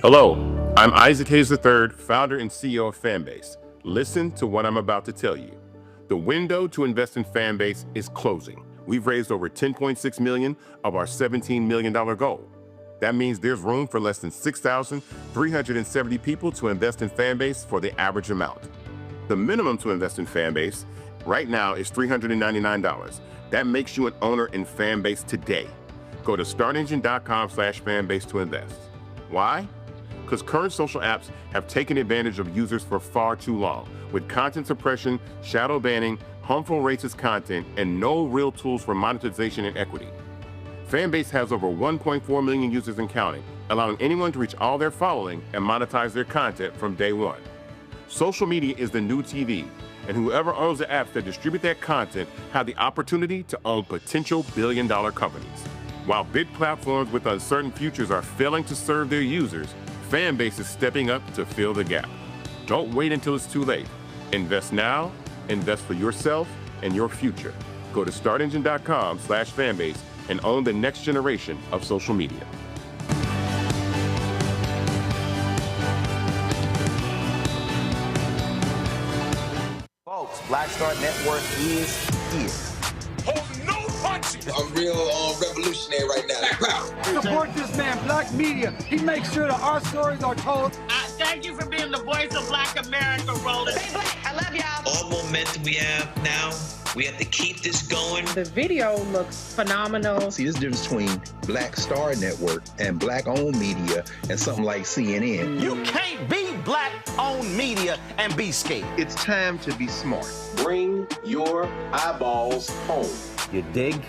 Hello, I'm Isaac Hegseth III, founder and CEO of Fanbase. Listen to what I'm about to tell you. The window to invest in Fanbase is closing. We've raised over $10.6 million of our $17 million goal. That means there's room for less than 6,370 people to invest in Fanbase for the average amount. The minimum to invest in Fanbase right now is $399. That makes you an owner in Fanbase today. Go to startengine.com/fanbase to invest. Why? Because current social apps have taken advantage of users for far too long, with content suppression, shadow banning, harmful racist content, and no real tools for monetization and equity. Fanbase has over 1.4 million users and counting, allowing anyone to reach all their following and monetize their content from day one. Social media is the new TV, and whoever owns the apps that distribute that content have the opportunity to own potential billion-dollar companies. While big platforms with uncertain futures are failing to serve their users, Fanbase is stepping up to fill the gap. Don't wait until it's too late. Invest now, invest for yourself and your future. Go to startengine.com/fanbase and own the next generation of social media. Folks, Black Star Network is here. Hold no punches. I'm real revolutionary right now. Black power. Support this man, Black Media. He makes sure that our stories are told. Thank you for being the voice of Black America, Roland. Stay black. I love y'all. All momentum we have now, we have to keep this going. The video looks phenomenal. See, this difference between Black Star Network and Black-owned media and something like CNN. You can't be Black-owned media and be scared. It's time to be smart. Bring your eyeballs home. You dig?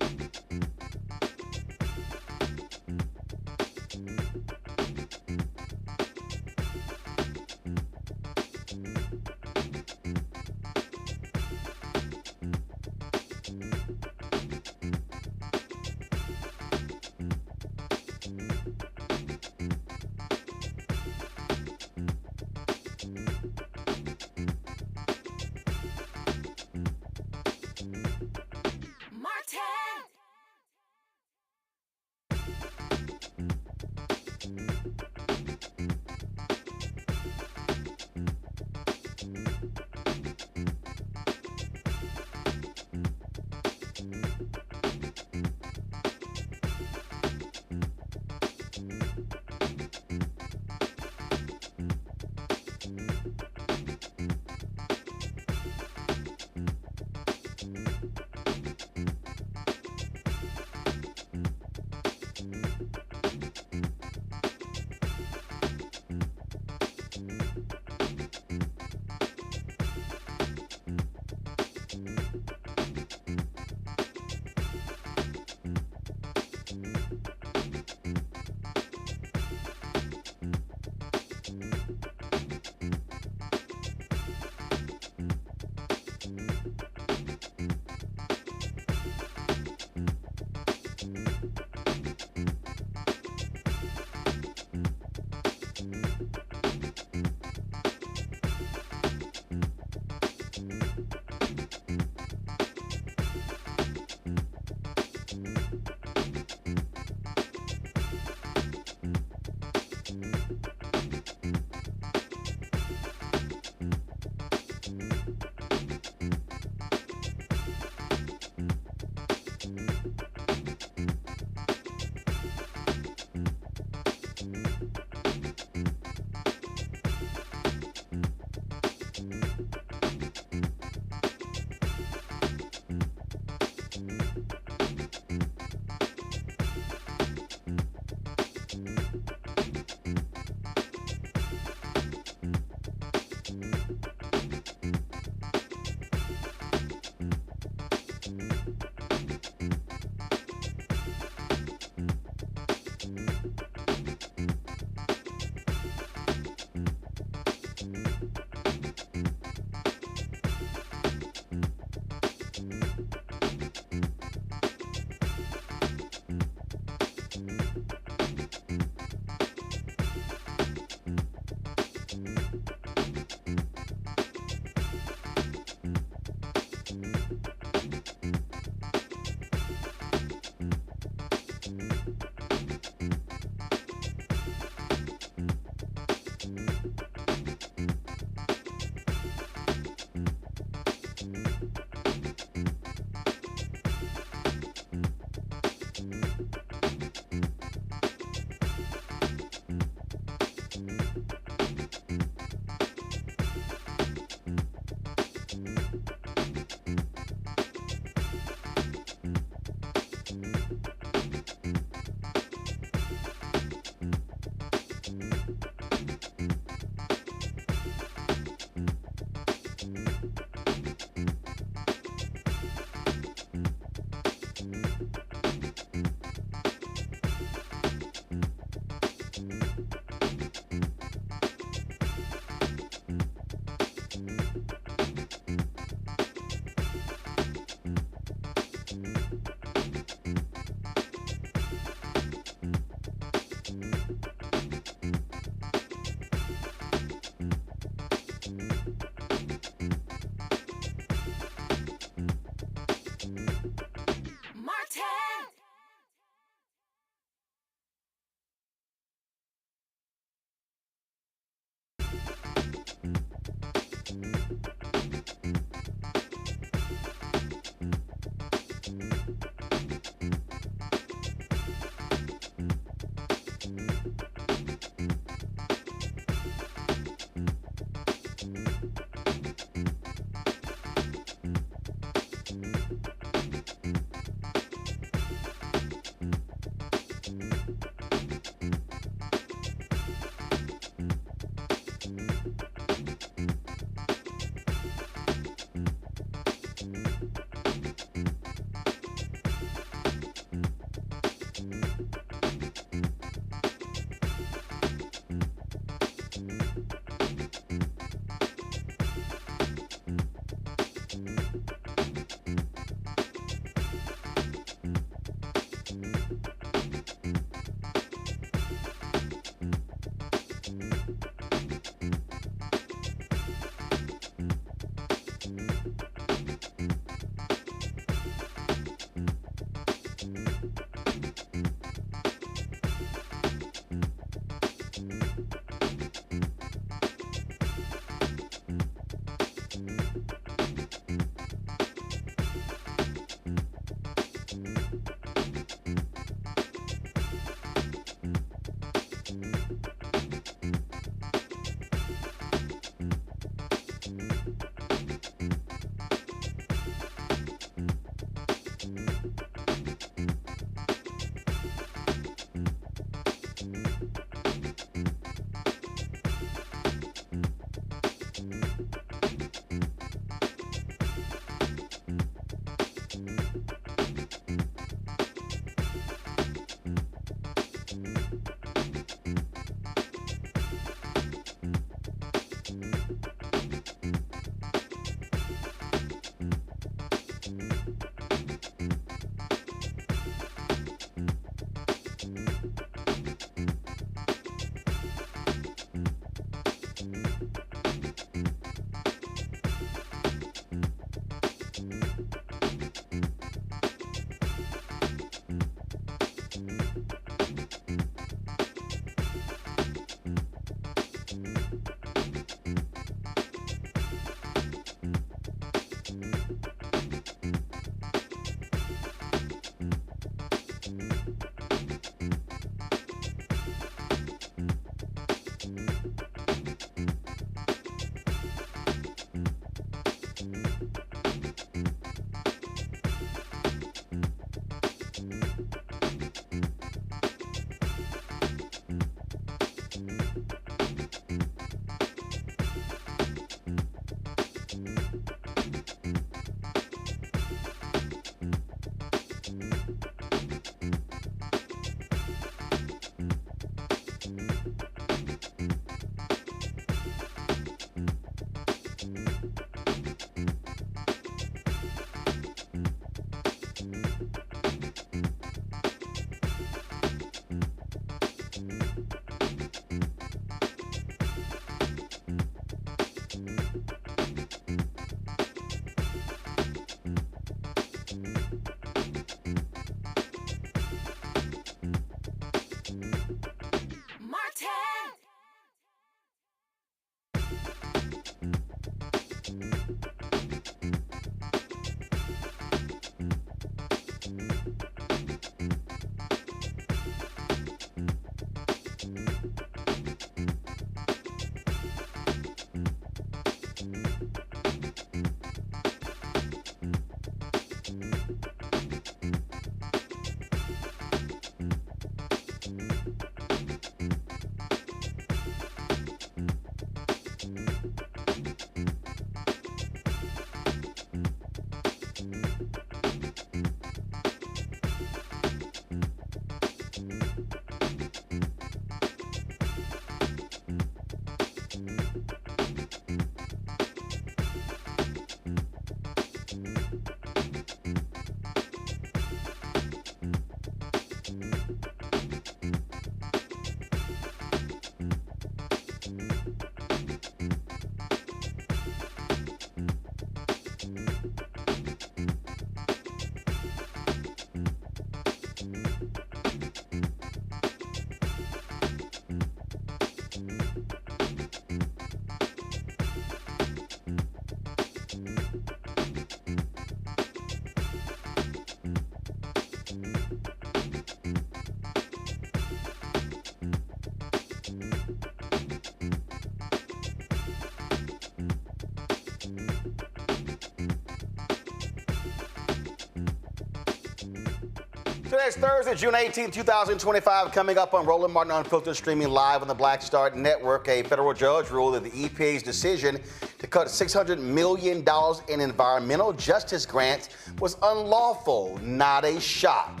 Today's Thursday, June 18, 2025, coming up on Roland Martin Unfiltered, streaming live on the Black Star Network. A federal judge ruled that the EPA's decision to cut $600 million in environmental justice grants was unlawful, not a shock.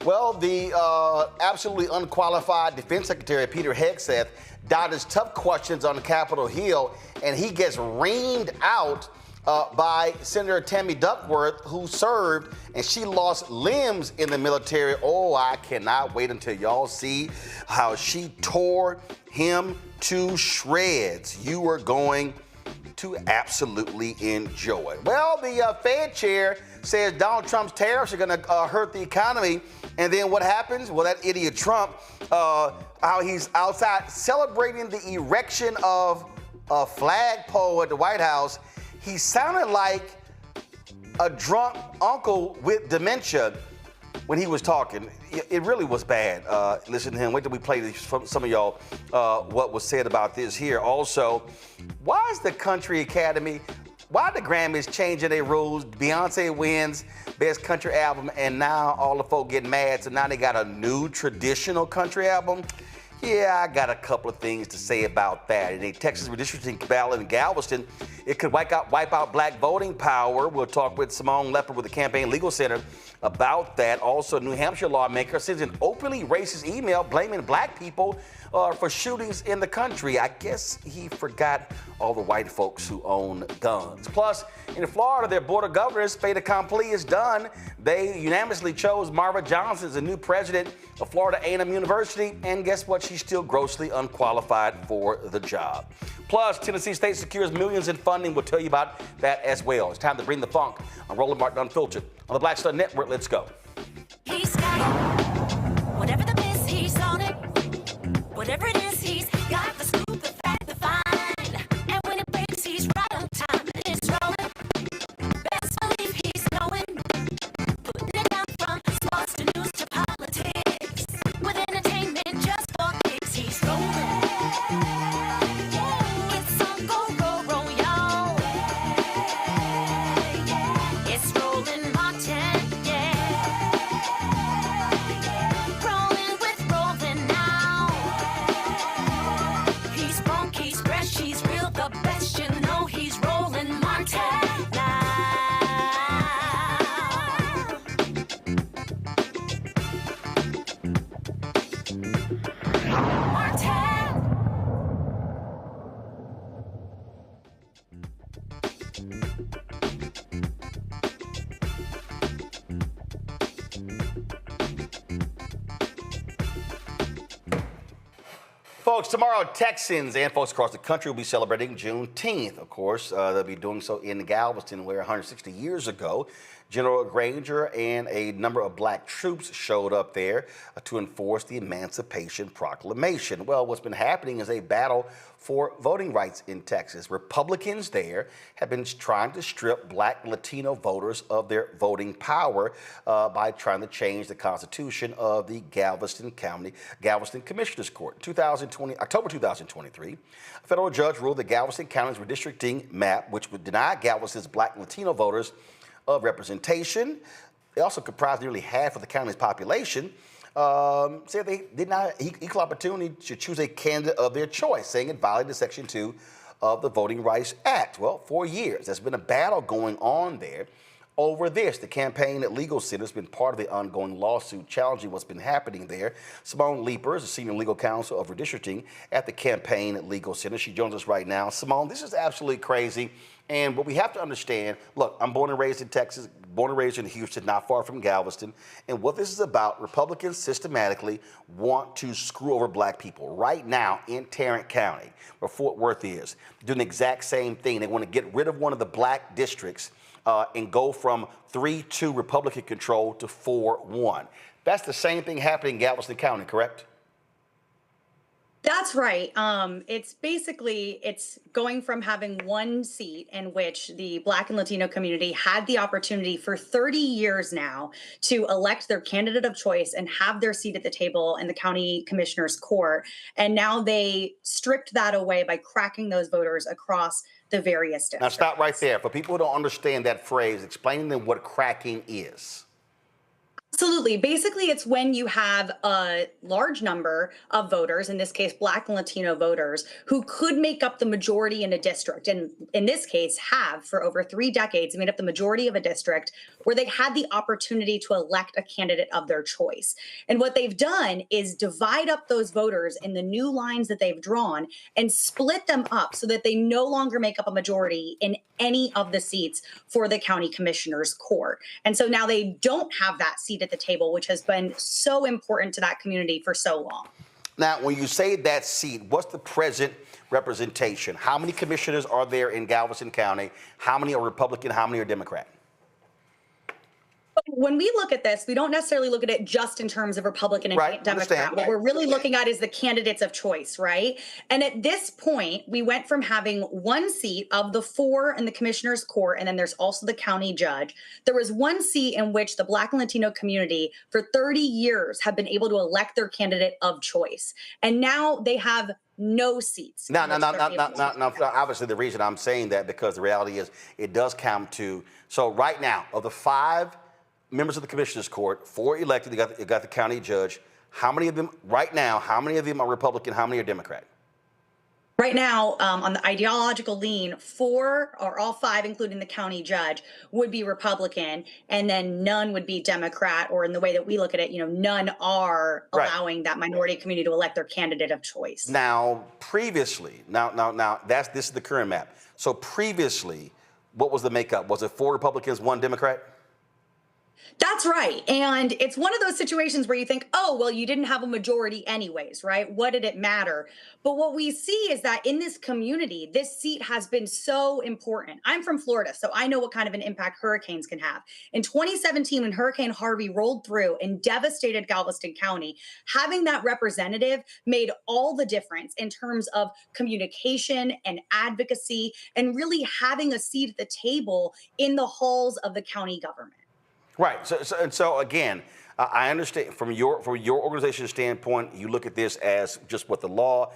Well, the absolutely unqualified Defense Secretary Peter Hegseth dodges tough questions on Capitol Hill, and he gets reamed out by Senator Tammy Duckworth, who served, and she lost limbs in the military. Oh, I cannot wait until y'all see how she tore him to shreds. You are going to absolutely enjoy. Well, the Fed chair says Donald Trump's tariffs are going to hurt the economy. And then what happens? Well, that idiot Trump, how he's outside celebrating the erection of a flagpole at the White House. He sounded like a drunk uncle with dementia when he was talking. It really was bad. Listen to him. Wait till we play this from some of y'all what was said about this here. Also, why is the Country Academy, why the Grammys changing their rules? Beyonce wins Best Country Album, and now all the folk get mad, so now they got a new traditional country album? Yeah, I got a couple of things to say about that. In a Texas redistricting ballot in Galveston, it could wipe out black voting power. We'll talk with Simone Leeper with the Campaign Legal Center about that. Also, a New Hampshire lawmaker sends an openly racist email blaming black people for shootings in the country. I guess he forgot all the white folks who own guns. Plus, in Florida, their board of governors fait accompli is done. They unanimously chose Marva Johnson as the new president of Florida A&M University, and guess what? She's still grossly unqualified for the job. Plus, Tennessee State secures millions in funding. We'll tell you about that as well. It's time to bring the funk on Roland Martin Unfiltered on the Black Star Network. Let's go. He's got it. Whatever the miss, he's on it. Whatever it is, he's got the scoop, the fact, the find. And when it breaks, he's right on time. It's rolling. Best believe he's going. Putting it down from sports to news to politics. With entertainment just for kicks, he's rolling. It's on go, y'all. It's Roland Martin, rolling with Roland now. He's funky, he's fresh, he's real, the best, you know he's Roland Martin now. Martin. Folks, tomorrow Texans and folks across the country will be celebrating Juneteenth. Of course, they'll be doing so in Galveston, where 160 years ago, General Granger and a number of black troops showed up there to enforce the Emancipation Proclamation. Well, what's been happening is a battle for voting rights in Texas. Republicans there have been trying to strip black Latino voters of their voting power by trying to change the constitution of the Galveston Commissioners Court. October 2023, a federal judge ruled that Galveston County's redistricting map, which would deny Galveston's black Latino voters of representation. They also comprise nearly half of the county's population. Said they did not equal opportunity to choose a candidate of their choice, saying it violated Section 2 of the Voting Rights Act. Well, for years, there's been a battle going on there over this. The Campaign Legal Center has been part of the ongoing lawsuit challenging what's been happening there. Simone Leeper is the senior legal counsel of redistricting at the Campaign Legal Center. She joins us right now. Simone, this is absolutely crazy. And what we have to understand, look, I'm born and raised in Texas, born and raised in Houston, not far from Galveston. And what this is about, Republicans systematically want to screw over black people. Right now in Tarrant County, where Fort Worth is, doing the exact same thing. They want to get rid of one of the black districts and go from 3-2 Republican control to 4-1. That's the same thing happening in Galveston County, correct? That's right. It's going from having one seat in which the Black and Latino community had the opportunity for 30 years now to elect their candidate of choice and have their seat at the table in the county commissioner's court. And now they stripped that away by cracking those voters across the various districts. Now stop right there. For people who don't understand that phrase, explain to them what cracking is. Absolutely. Basically, it's when you have a large number of voters, in this case, Black and Latino voters, who could make up the majority in a district, and in this case, have for over 3 decades made up the majority of a district where they had the opportunity to elect a candidate of their choice. And what they've done is divide up those voters in the new lines that they've drawn and split them up so that they no longer make up a majority in any of the seats for the county commissioner's court. And so now they don't have that seat at the table, which has been so important to that community for so long. Now, when you say that seat, what's the present representation? How many commissioners are there in Galveston County? How many are Republican? How many are Democrat? When we look at this, we don't necessarily look at it just in terms of Republican and Democrat. What we're really looking at is the candidates of choice, right? And at this point, we went from having 1 seat of the 4 in the commissioner's court, and then there's also the county judge. There was 1 seat in which the Black and Latino community for 30 years have been able to elect their candidate of choice. And now they have no seats. Now, obviously the reason I'm saying that, because the reality is it does count to, so right now, of the 5 members of the commissioner's court, 4 elected, you got the county judge. How many of them, right now, how many of them are Republican? How many are Democrat? Right now, on the ideological lean, 4 or all 5, including the county judge, would be Republican, and then none would be Democrat, or in the way that we look at it, none are allowing that minority community to elect their candidate of choice. Now, previously, this is the current map. So previously, what was the makeup? Was it 4 Republicans, 1 Democrat? That's right. And it's one of those situations where you think, oh, well, you didn't have a majority anyways, right? What did it matter? But what we see is that in this community, this seat has been so important. I'm from Florida, so I know what kind of an impact hurricanes can have. In 2017, when Hurricane Harvey rolled through and devastated Galveston County, having that representative made all the difference in terms of communication and advocacy, and really having a seat at the table in the halls of the county government. Right. So again, I understand from your organization's standpoint, you look at this as just what the law,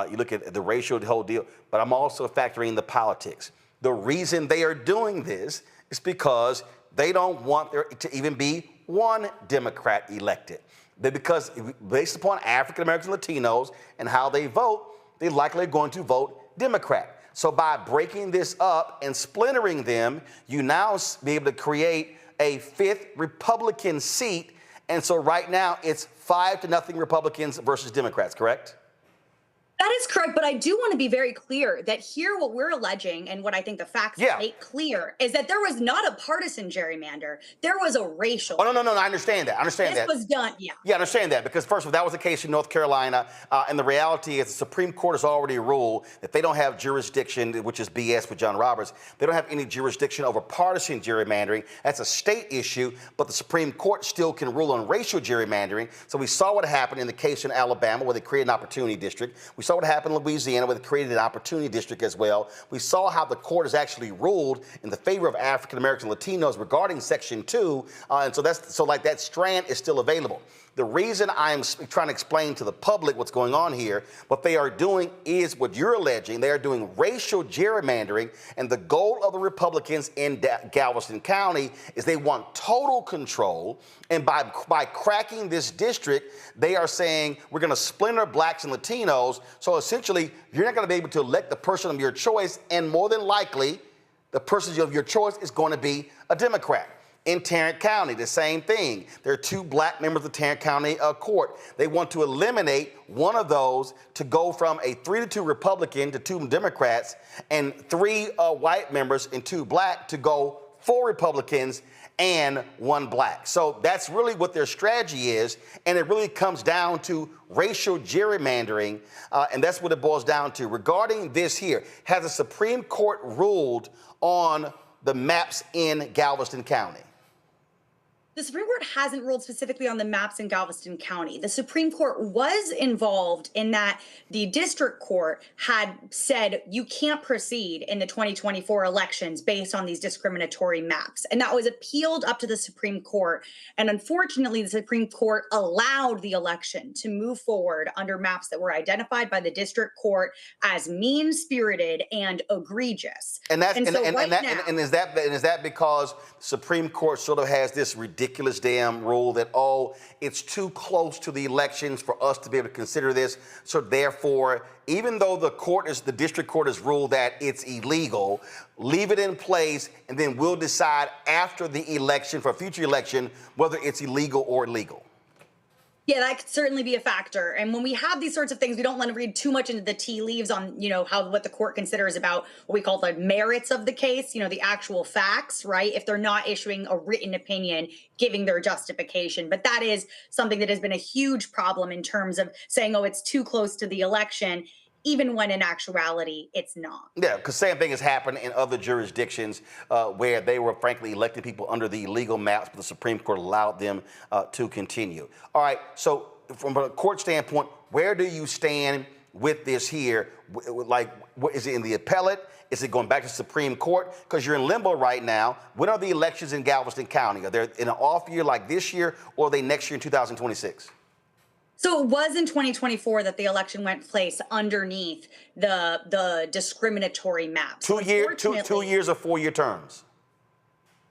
you look at the racial, the whole deal, but I'm also factoring the politics. The reason they are doing this is because they don't want there to even be 1 Democrat elected. Because based upon African Americans, Latinos, and how they vote, they likely are going to vote Democrat. So by breaking this up and splintering them, you now be able to create a 5th Republican seat. And so right now it's 5-0 Republicans versus Democrats, correct? That is correct, but I do want to be very clear that here what we're alleging, and what I think the facts make clear, is that there was not a partisan gerrymander. There was a racial. Oh, no, I understand that. This was done, Yeah, I understand that, because first of all, that was the case in North Carolina, and the reality is the Supreme Court has already ruled that they don't have jurisdiction, which is BS with John Roberts. They don't have any jurisdiction over partisan gerrymandering. That's a state issue, but the Supreme Court still can rule on racial gerrymandering. So we saw what happened in the case in Alabama, where they created an opportunity district. We saw what happened in Louisiana, where they created an opportunity district as well. We saw how the court has actually ruled in the favor of African Americans and Latinos regarding Section 2, and so that strand is still available. The reason I'm trying to explain to the public what's going on here, what they are doing is what you're alleging. They are doing racial gerrymandering, and the goal of the Republicans in Galveston County is they want total control, and by cracking this district, they are saying we're going to splinter Blacks and Latinos, so essentially you're not going to be able to elect the person of your choice, and more than likely, the person of your choice is going to be a Democrat. In Tarrant County, the same thing. There are 2 Black members of the Tarrant County court. They want to eliminate one of those to go from a 3-2 Republican to 2 Democrats, and 3 white members and 2 Black to go 4 Republicans and 1 Black. So that's really what their strategy is, and it really comes down to racial gerrymandering, and that's what it boils down to. Regarding this here, has the Supreme Court ruled on the maps in Galveston County? The Supreme Court hasn't ruled specifically on the maps in Galveston County. The Supreme Court was involved in that the district court had said you can't proceed in the 2024 elections based on these discriminatory maps. And that was appealed up to the Supreme Court. And unfortunately, the Supreme Court allowed the election to move forward under maps that were identified by the district court as mean-spirited and egregious. And is that because the Supreme Court sort of has this ridiculous ridiculous damn rule that, oh, it's too close to the elections for us to be able to consider this. So therefore, even though the district court has ruled that it's illegal, leave it in place, and then we'll decide after the election, for a future election, whether it's illegal or illegal. Yeah, that could certainly be a factor. And when we have these sorts of things, we don't want to read too much into the tea leaves on, what the court considers about what we call the merits of the case, the actual facts, right? If they're not issuing a written opinion, giving their justification. But that is something that has been a huge problem in terms of saying, oh, it's too close to the election, even when in actuality, it's not. Yeah, because same thing has happened in other jurisdictions where they were frankly electing people under the illegal maps, but the Supreme Court allowed them to continue. All right, so from a court standpoint, where do you stand with this here? Like, what, is it in the appellate? Is it going back to the Supreme Court? Because you're in limbo right now. When are the elections in Galveston County? Are they in an off year like this year, or are they next year in 2026? So it was in 2024 that the election went place underneath the discriminatory maps. 2 years or 4 year terms?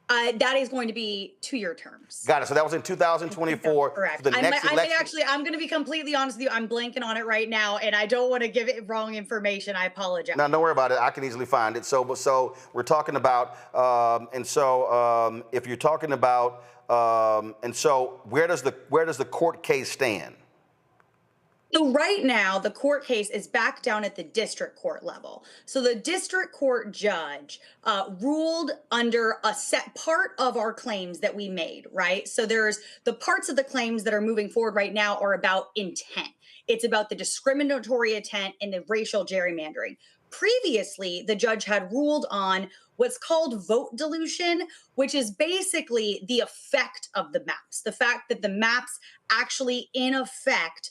That is going to be 2 year terms. Got it. So that was in 2024. Correct. The next election. I'm going to be completely honest with you. I'm blanking on it right now, and I don't want to give it wrong information. I apologize. No, don't worry about it. I can easily find it. So we're talking about, if you're talking about, where does the court case stand? So right now, the court case is back down at the district court level. So the district court judge ruled under a set part of our claims that we made, right? So there's the parts of the claims that are moving forward right now are about intent. It's about the discriminatory intent and the racial gerrymandering. Previously, the judge had ruled on what's called vote dilution, which is basically the effect of the maps. The fact that the maps actually, in effect,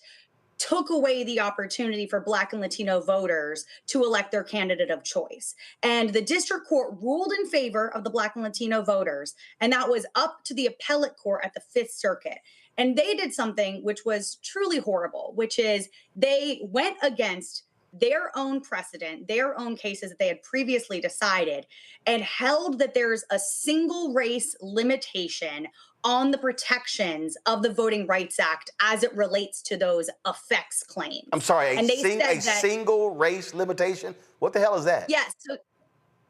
took away the opportunity for Black and Latino voters to elect their candidate of choice. And the district court ruled in favor of the Black and Latino voters, and that was up to the appellate court at the Fifth Circuit. And they did something which was truly horrible, which is they went against their own precedent, their own cases that they had previously decided, and held that there's a single race limitation on the protections of the Voting Rights Act as it relates to those effects claims. I'm sorry, a single race limitation? What the hell is that? Yes. So,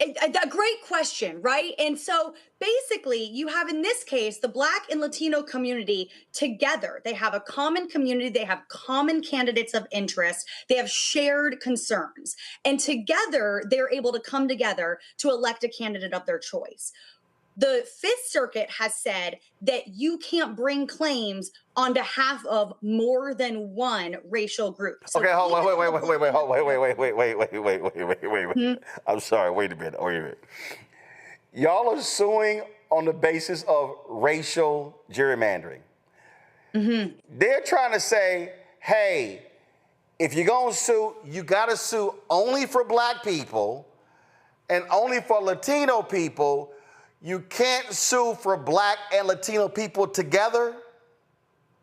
a great question, right? And so basically you have in this case, the Black and Latino community together. They have a common community. They have common candidates of interest. They have shared concerns. And together they're able to come together to elect a candidate of their choice. The Fifth Circuit has said that you can't bring claims on behalf of more than one racial group. So okay, hold on, wait. I'm sorry, wait a minute. Y'all are suing on the basis of racial gerrymandering. Mm-hmm. They're trying to say, hey, if you're gonna sue, you gotta sue only for Black people and only for Latino people. You can't sue for Black and Latino people together?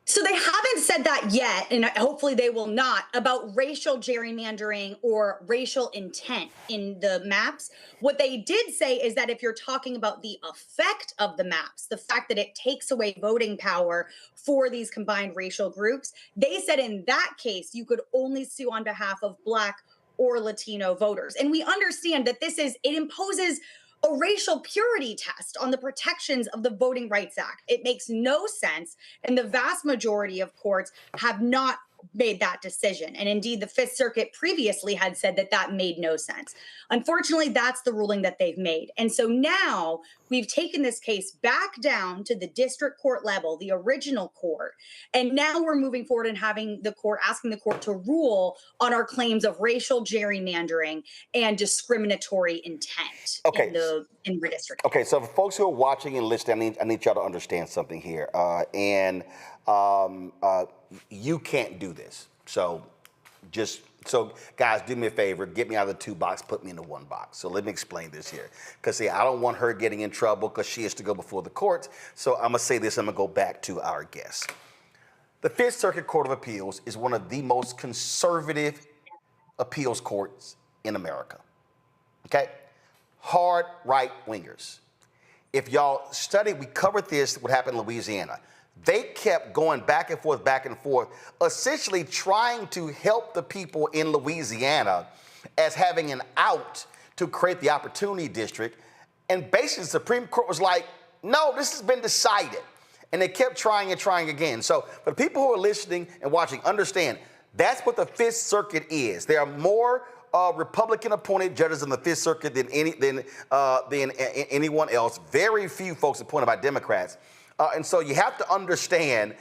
So they haven't said that yet, and hopefully they will not, about racial gerrymandering or racial intent in the maps. What they did say is that if you're talking about the effect of the maps, the fact that it takes away voting power for these combined racial groups, they said in that case, you could only sue on behalf of Black or Latino voters. And we understand that it imposes a racial purity test on the protections of the Voting Rights Act. It makes no sense, and the vast majority of courts have not made that decision. And indeed, the Fifth Circuit previously had said that that made no sense. Unfortunately, that's the ruling that they've made. And so now we've taken this case back down to the district court level, the original court. And now we're moving forward and asking the court to rule on our claims of racial gerrymandering and discriminatory intent in redistricting. Okay, so for folks who are watching and listening, I need y'all to understand something here. You can't do this. So guys, do me a favor, get me out of the 2 box, put me in the 1 box. So let me explain this here. Because I don't want her getting in trouble because she has to go before the courts. So I'm gonna say this, I'm gonna go back to our guest. The Fifth Circuit Court of Appeals is one of the most conservative appeals courts in America. Okay? Hard right wingers. If y'all study, we covered this, what happened in Louisiana. They kept going back and forth, essentially trying to help the people in Louisiana as having an out to create the Opportunity District. And basically, the Supreme Court was like, no, this has been decided. And they kept trying and trying again. So for the people who are listening and watching, understand, that's what the Fifth Circuit is. There are more Republican-appointed judges in the Fifth Circuit than anyone else. Very few folks appointed by Democrats. And so you have to understand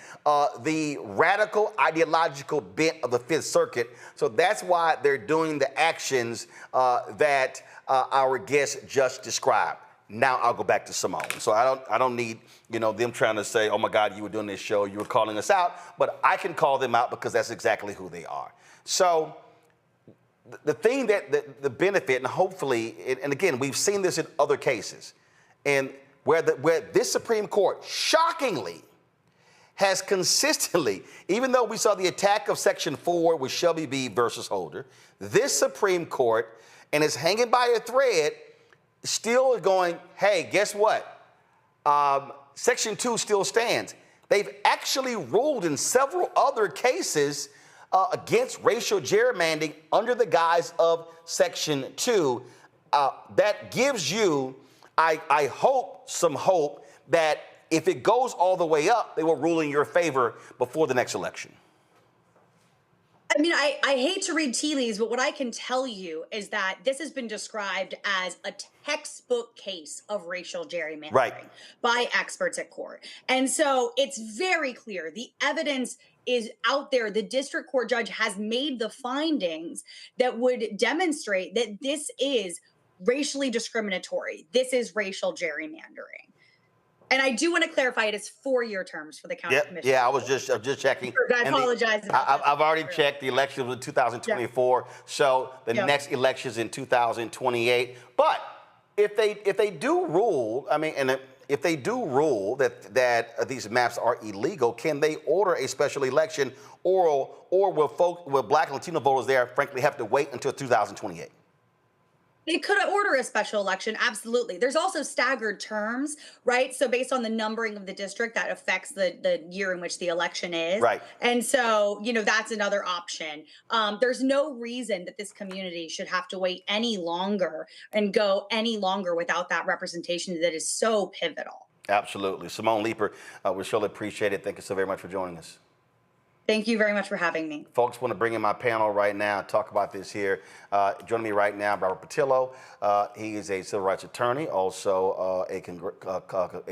the radical ideological bent of the Fifth Circuit. So that's why they're doing the actions that our guest just described. Now I'll go back to Simone. So I don't need them trying to say, oh my God, you were doing this show, you were calling us out. But I can call them out because that's exactly who they are. So the thing that the benefit, and hopefully, and again, we've seen this in other cases, and where this Supreme Court shockingly has consistently, even though we saw the attack of Section 4 with Shelby B versus Holder, this Supreme Court, and it's hanging by a thread, still going, hey, guess what? Section 2 still stands. They've actually ruled in several other cases against racial gerrymandering under the guise of Section 2. That gives you, I hope, some hope that if it goes all the way up, they will rule in your favor before the next election. I mean, I hate to read tea leaves, but what I can tell you is that this has been described as a textbook case of racial gerrymandering by experts at court. And so it's very clear. The evidence is out there. The district court judge has made the findings that would demonstrate that this is racially discriminatory. This is racial gerrymandering. And I do want to clarify, it is 4-year terms for the county commission. Yeah, I'm just checking. I apologize. I've already checked. The election was in 2024, so the next election is in 2028. But if they do rule, I mean, and if they do rule that these maps are illegal, can they order a special election, or will Black and Latino voters there, frankly, have to wait until 2028? They could order a special election, absolutely. There's also staggered terms, right? So based on the numbering of the district, that affects the year in which the election is. Right. And so, that's another option. There's no reason that this community should have to wait any longer and go any longer without that representation that is so pivotal. Absolutely. Simone Leeper, we surely appreciate it. Thank you so very much for joining us. Thank you very much for having me. Folks, want to bring in my panel right now, talk about this here. Joining me right now, Robert Patillo. He is a civil rights attorney, also a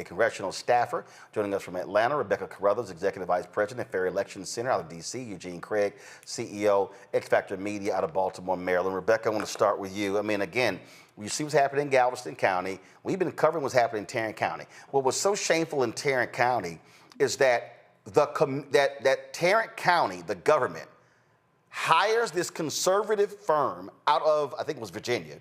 congressional staffer. Joining us from Atlanta, Rebecca Carruthers, Executive Vice President, Fair Election Center out of D.C., Eugene Craig, CEO, X Factor Media out of Baltimore, Maryland. Rebecca, I want to start with you. I mean, again, you see what's happening in Galveston County. We've been covering what's happening in Tarrant County. What was so shameful in Tarrant County is that that Tarrant County, the government, hires this conservative firm out of, I think it was Virginia,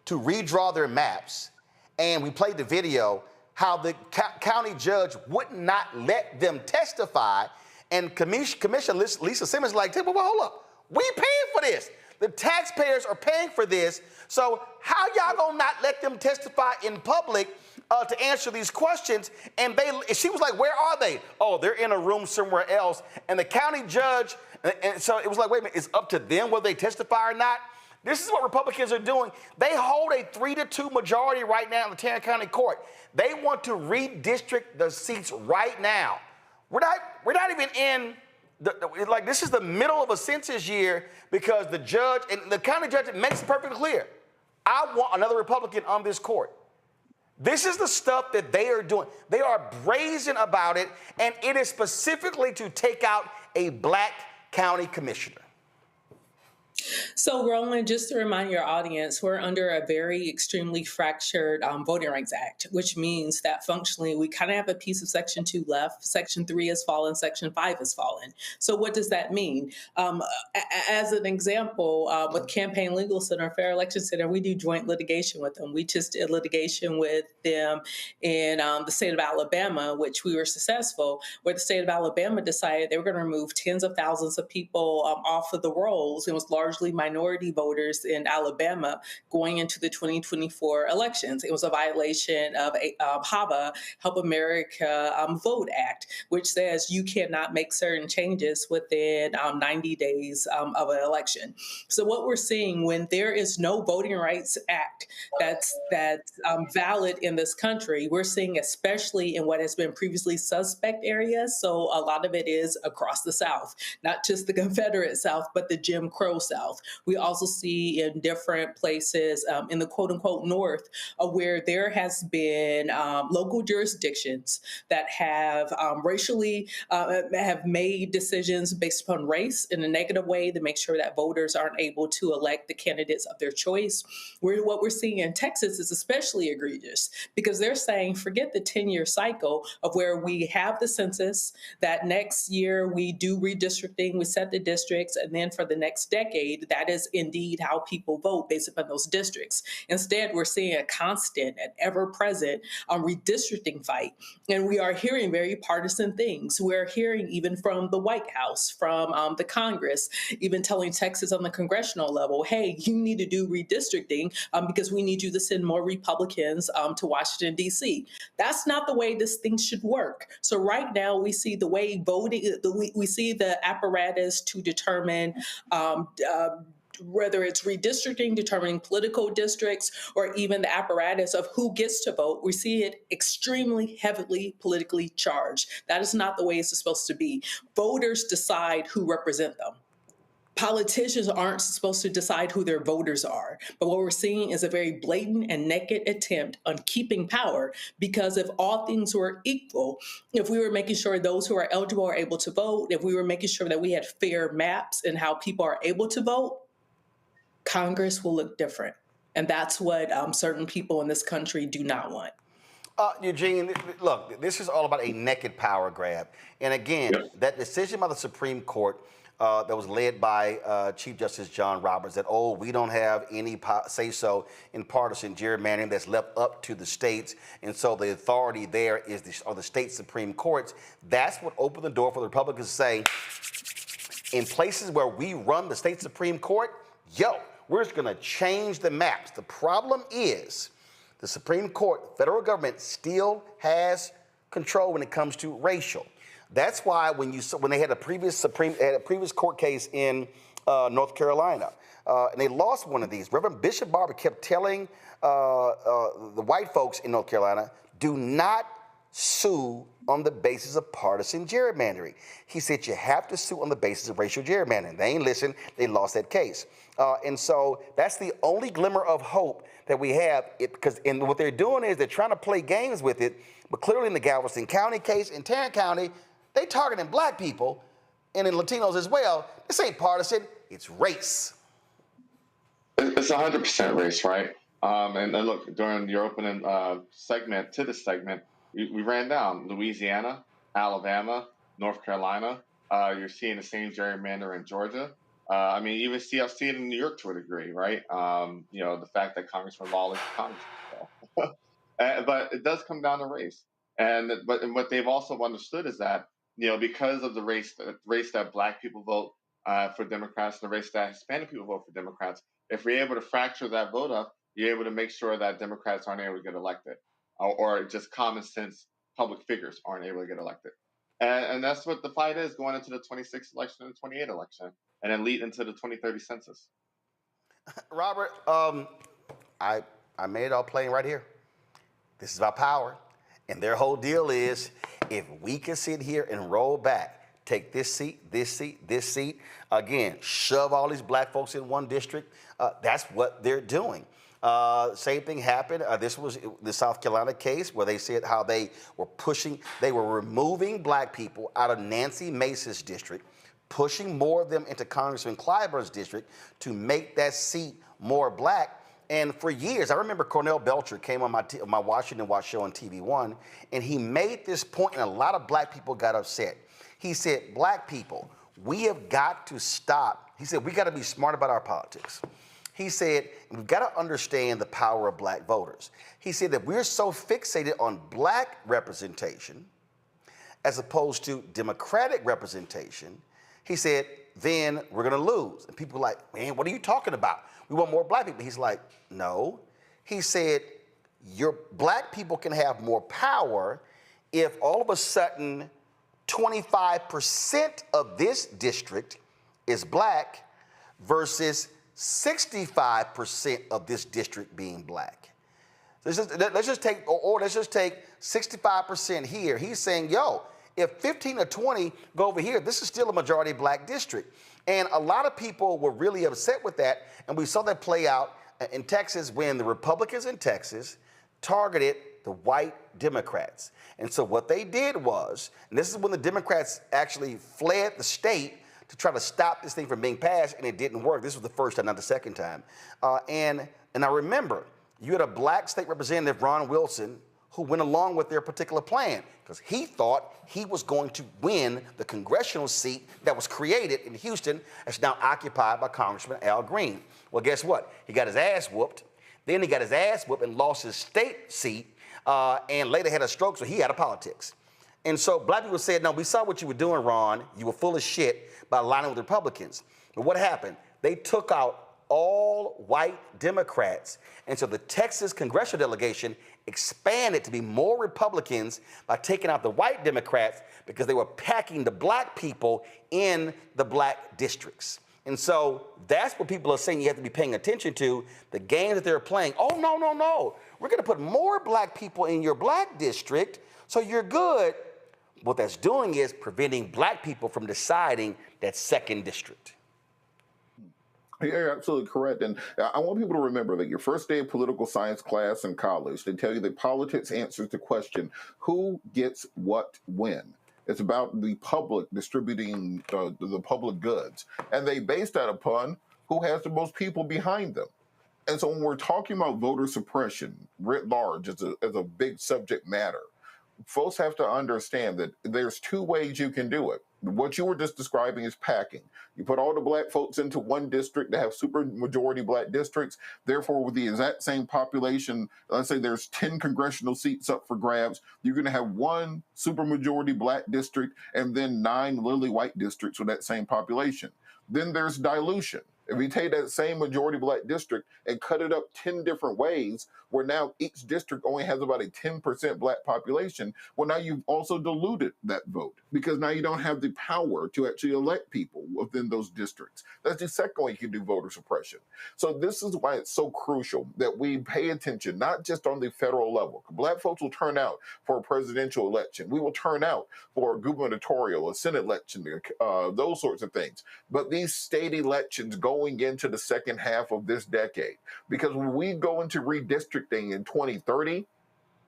to redraw their maps. And we played the video how the county judge would not let them testify. And Commissioner Lisa Simmons like, well, hold up, we paying for this. The taxpayers are paying for this. So how y'all gonna not let them testify in public to answer these questions? And she was like, where are they? Oh, they're in a room somewhere else. And the county judge, and so it was like, wait a minute, it's up to them whether they testify or not. This is what Republicans are doing. They hold a 3-2 majority right now in the Tarrant County Court. They want to redistrict the seats right now. We're not even in this is the middle of a census year, because the judge and the county judge makes it perfectly clear. I want another Republican on this court. This is the stuff that they are doing. They are brazen about it, and it is specifically to take out a Black county commissioner. So, Roland, just to remind your audience, we're under a very extremely fractured Voting Rights Act, which means that functionally we kind of have a piece of Section 2 left. Section 3 has fallen. Section 5 has fallen. So what does that mean? As an example, with Campaign Legal Center, Fair Election Center, we do joint litigation with them. We just did litigation with them in the state of Alabama, which we were successful, where the state of Alabama decided they were going to remove tens of thousands of people off of the rolls. It was largely minority voters in Alabama going into the 2024 elections. It was a violation of HAVA, Help America Vote Act, which says you cannot make certain changes within 90 days of an election. So what we're seeing when there is no Voting Rights Act that's valid in this country, we're seeing especially in what has been previously suspect areas. So a lot of it is across the South, not just the Confederate South, but the Jim Crow South. We also see in different places in the quote unquote North where there has been local jurisdictions that have racially have made decisions based upon race in a negative way to make sure that voters aren't able to elect the candidates of their choice. What we're seeing in Texas is especially egregious because they're saying forget the 10-year cycle of where we have the census, that next year we do redistricting, we set the districts, and then for the next decade, that is indeed how people vote based upon those districts. Instead, we're seeing a constant and ever-present redistricting fight, and we are hearing very partisan things. We're hearing even from the White House, from the Congress, even telling Texas on the congressional level, hey, you need to do redistricting because we need you to send more Republicans to Washington, D.C. That's not the way this thing should work. So right now we see the way voting, we see the apparatus to determine whether it's redistricting, determining political districts, or even the apparatus of who gets to vote, we see it extremely heavily politically charged. That is not the way it's supposed to be. Voters decide who represent them. Politicians aren't supposed to decide who their voters are. But what we're seeing is a very blatant and naked attempt on keeping power, because if all things were equal, if we were making sure those who are eligible are able to vote, if we were making sure that we had fair maps in how people are able to vote, Congress will look different. And that's what certain people in this country do not want. Eugene, look, this is all about a naked power grab. And again, that decision by the Supreme Court that was led by Chief Justice John Roberts that, we don't have any say-so in partisan gerrymandering, that's left up to the states. And so the authority there is the state Supreme Courts. That's what opened the door for the Republicans to say, in places where we run the state Supreme Court, we're just going to change the maps. The problem is the Supreme Court, federal government, still has control when it comes to racial. That's why when they had a previous court case in North Carolina, and they lost one of these, Reverend Bishop Barber kept telling the white folks in North Carolina, do not sue on the basis of partisan gerrymandering. He said you have to sue on the basis of racial gerrymandering. They ain't listened. They lost that case. And so that's the only glimmer of hope that we have, and what they're doing is they're trying to play games with it, but clearly in the Galveston County case, in Tarrant County, they targeting black people and in Latinos as well. This ain't partisan, it's race. It's 100% race, right? And look, during your opening segment to this segment, we ran down Louisiana, Alabama, North Carolina. You're seeing the same gerrymander in Georgia. I mean, even see it in New York to a degree, right? The fact that Congressman Lawler is Congressman. But it does come down to race. And what they've also understood is that, because of the race that black people vote for Democrats, and the race that Hispanic people vote for Democrats, if we're able to fracture that vote up, you're able to make sure that Democrats aren't able to get elected, or just common sense public figures aren't able to get elected. And that's what the fight is going into the 26th election and the 28th election, and then lead into the 2030 census. Robert, I made it all plain right here. This is about power. And their whole deal is, if we can sit here and roll back, take this seat, this seat, this seat, again, shove all these black folks in one district, that's what they're doing. Same thing happened. This was the South Carolina case where they said how they were removing black people out of Nancy Mace's district, pushing more of them into Congressman Clyburn's district to make that seat more black. And for years, I remember Cornell Belcher came on my Washington Watch show on TV One, and he made this point, and a lot of black people got upset. He said, black people, we have got to stop. He said, we got to be smart about our politics. He said, we've got to understand the power of black voters. He said that we're so fixated on black representation as opposed to Democratic representation. He said, then we're going to lose. And people were like, man, what are you talking about? We want more black people. He's like, no. He said, your black people can have more power if all of a sudden 25% of this district is black versus 65% of this district being black. Let's just take 65% here. He's saying, yo, if 15 or 20 go over here, this is still a majority black district. And a lot of people were really upset with that. And we saw that play out in Texas when the Republicans in Texas targeted the white Democrats. And so what they did was, and this is when the Democrats actually fled the state to try to stop this thing from being passed, and it didn't work. This was the first time, not the second time. And I remember, you had a black state representative, Ron Wilson, who went along with their particular plan because he thought he was going to win the congressional seat that was created in Houston that's now occupied by Congressman Al Green. Well, guess what? He got his ass whooped. Then he got his ass whooped and lost his state seat and later had a stroke, so he out of politics. And so black people said, no, we saw what you were doing, Ron. You were full of shit by aligning with Republicans. But what happened? They took out all white Democrats. And so the Texas congressional delegation expanded to be more Republicans by taking out the white Democrats because they were packing the black people in the black districts. And so that's what people are saying you have to be paying attention to, the game that they're playing. Oh, no, no, no. We're going to put more black people in your black district, so you're good. What that's doing is preventing black people from deciding that second district. You're absolutely correct. And I want people to remember that your first day of political science class in college, they tell you that politics answers the question, who gets what when? It's about the public distributing the public goods. And they base that upon who has the most people behind them. And so when we're talking about voter suppression writ large as a big subject matter, folks have to understand that there's two ways you can do it. What you were just describing is packing. You put all the black folks into one district to have super majority black districts. Therefore, with the exact same population, let's say there's 10 congressional seats up for grabs, you're going to have one super majority black district and then 9 lily white districts with that same population. Then there's dilution. If you take that same majority black district and cut it up 10 different ways, where now each district only has about a 10% black population, well, now you've also diluted that vote because now you don't have the power to actually elect people within those districts. That's the second way you can do voter suppression. So this is why it's so crucial that we pay attention, not just on the federal level. Black folks will turn out for a presidential election. We will turn out for a gubernatorial, a Senate election, those sorts of things. But these state elections going into the second half of this decade, because when we go into redistricting in 2030,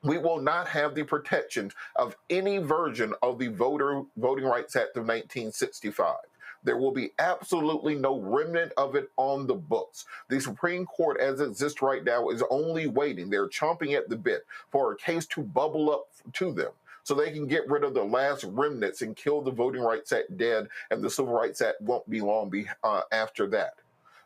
we will not have the protections of any version of the Voting Rights Act of 1965. There will be absolutely no remnant of it on the books. The Supreme Court, as it exists right now, is only waiting. They're chomping at the bit for a case to bubble up to them so they can get rid of the last remnants and kill the Voting Rights Act dead, and the Civil Rights Act won't be long after that.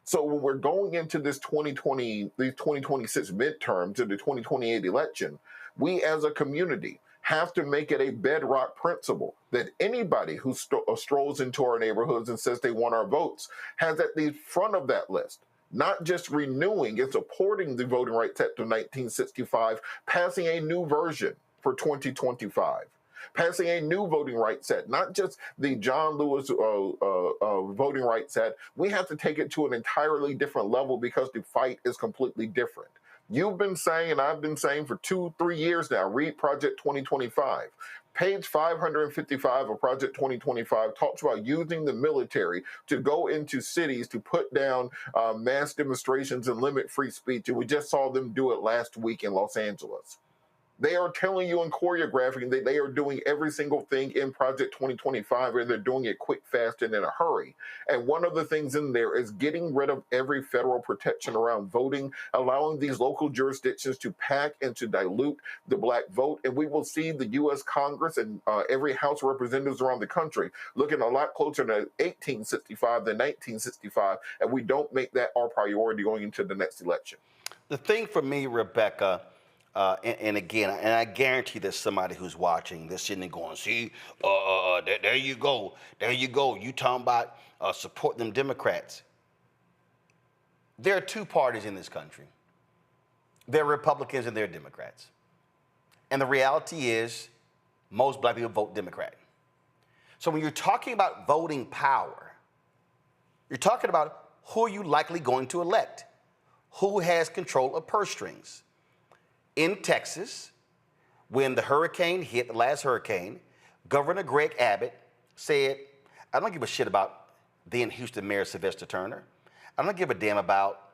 So when we're going into this 2026 midterm to the 2028 election, we as a community have to make it a bedrock principle that anybody who strolls into our neighborhoods and says they want our votes has at the front of that list, not just renewing and supporting the Voting Rights Act of 1965, passing a new version for 2025. Passing a new Voting Rights Act, not just the John Lewis Voting Rights Act. We have to take it to an entirely different level because the fight is completely different. You've been saying, and I've been saying for 2-3 years now, read Project 2025. Page 555 of Project 2025 talks about using the military to go into cities to put down mass demonstrations and limit free speech. And we just saw them do it last week in Los Angeles. They are telling you and choreographing that they are doing every single thing in Project 2025, and they're doing it quick, fast, and in a hurry. And one of the things in there is getting rid of every federal protection around voting, allowing these local jurisdictions to pack and to dilute the black vote. And we will see the U.S. Congress and every House of Representatives around the country looking a lot closer to 1865 than 1965, and we don't make that our priority going into the next election. The thing for me, Rebecca, And again, and I guarantee there's somebody who's watching this sitting and going, see, there you go. You talking about support them Democrats. There are two parties in this country. There are Republicans and there are Democrats. And the reality is most black people vote Democrat. So when you're talking about voting power, you're talking about who are you likely going to elect? Who has control of purse strings? In Texas, when the hurricane hit, the last hurricane, Governor Greg Abbott said, I don't give a shit about then Houston Mayor Sylvester Turner. I don't give a damn about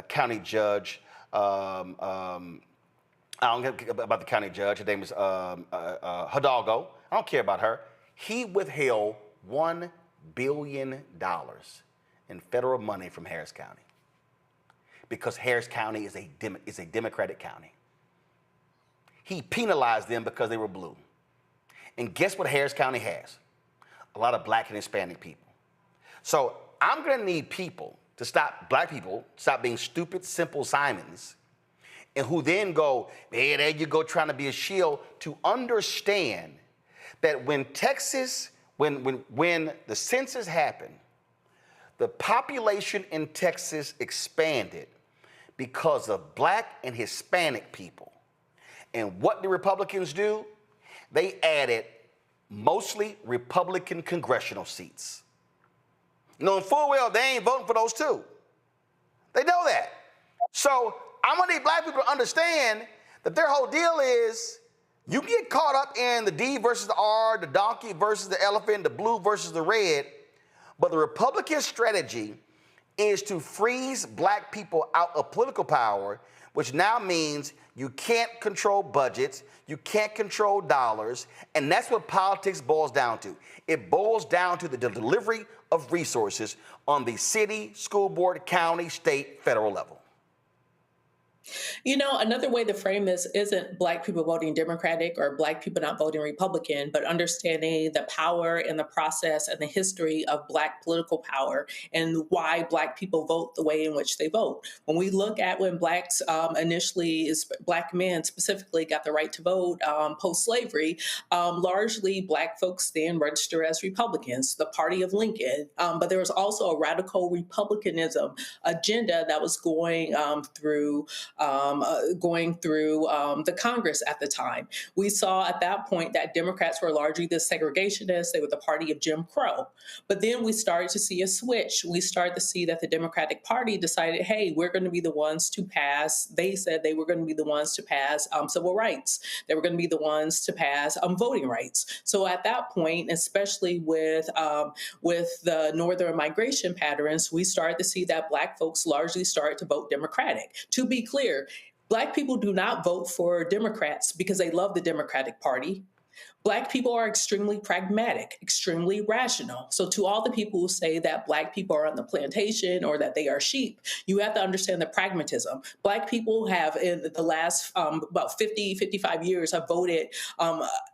County Judge. I don't care about the county judge. Her name is Hidalgo. I don't care about her. He withheld $1 billion in federal money from Harris County because Harris County is a Democratic county. He penalized them because they were blue. And guess what Harris County has? A lot of black and Hispanic people. So I'm going to need people to stop, black people, stop being stupid, simple Simons, and who then go, hey, there you go, trying to be a shield, to understand that when Texas, when the census happened, the population in Texas expanded because of black and Hispanic people. And what do Republicans do? They added mostly Republican congressional seats. Knowing full well they ain't voting for those two. They know that. So I'm gonna need black people to understand that their whole deal is you get caught up in the D versus the R, the donkey versus the elephant, the blue versus the red, but the Republican strategy is to freeze black people out of political power, which now means you can't control budgets, you can't control dollars, and that's what politics boils down to. It boils down to the delivery of resources on the city, school board, county, state, federal level. You know, another way to frame this isn't black people voting Democratic or black people not voting Republican, but understanding the power and the process and the history of black political power and why black people vote the way in which they vote. When we look at when blacks black men specifically got the right to vote post-slavery, largely black folks then register as Republicans, the party of Lincoln. But there was also a radical republicanism agenda that was going through the Congress at the time. We saw at that point that Democrats were largely the segregationists. They were the party of Jim Crow. But then we started to see a switch. We started to see that the Democratic Party decided, hey, we're going to be the ones to pass. They said they were going to be the ones to pass civil rights. They were going to be the ones to pass voting rights. So at that point, especially with the northern migration patterns, we started to see that black folks largely started to vote Democratic. To be clear, black people do not vote for Democrats because they love the Democratic Party. Black people are extremely pragmatic, extremely rational. So to all the people who say that black people are on the plantation or that they are sheep, you have to understand the pragmatism. Black people have in the last about 50, 55 years have voted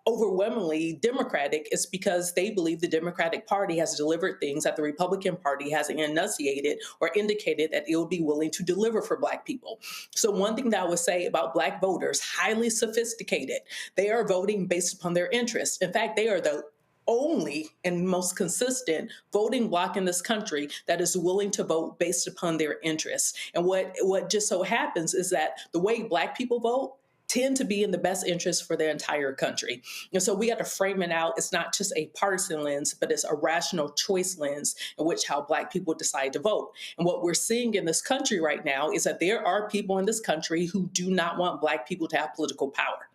overwhelmingly Democratic. It's because they believe the Democratic Party has delivered things that the Republican Party hasn't enunciated or indicated that it will be willing to deliver for black people. So one thing that I would say about black voters, highly sophisticated, they are voting based upon their interest. In fact, they are the only and most consistent voting bloc in this country that is willing to vote based upon their interests. And what just so happens is that the way black people vote tend to be in the best interest for the entire country. And so we got to frame it out. It's not just a partisan lens, but it's a rational choice lens in which how black people decide to vote. And what we're seeing in this country right now is that there are people in this country who do not want black people to have political power.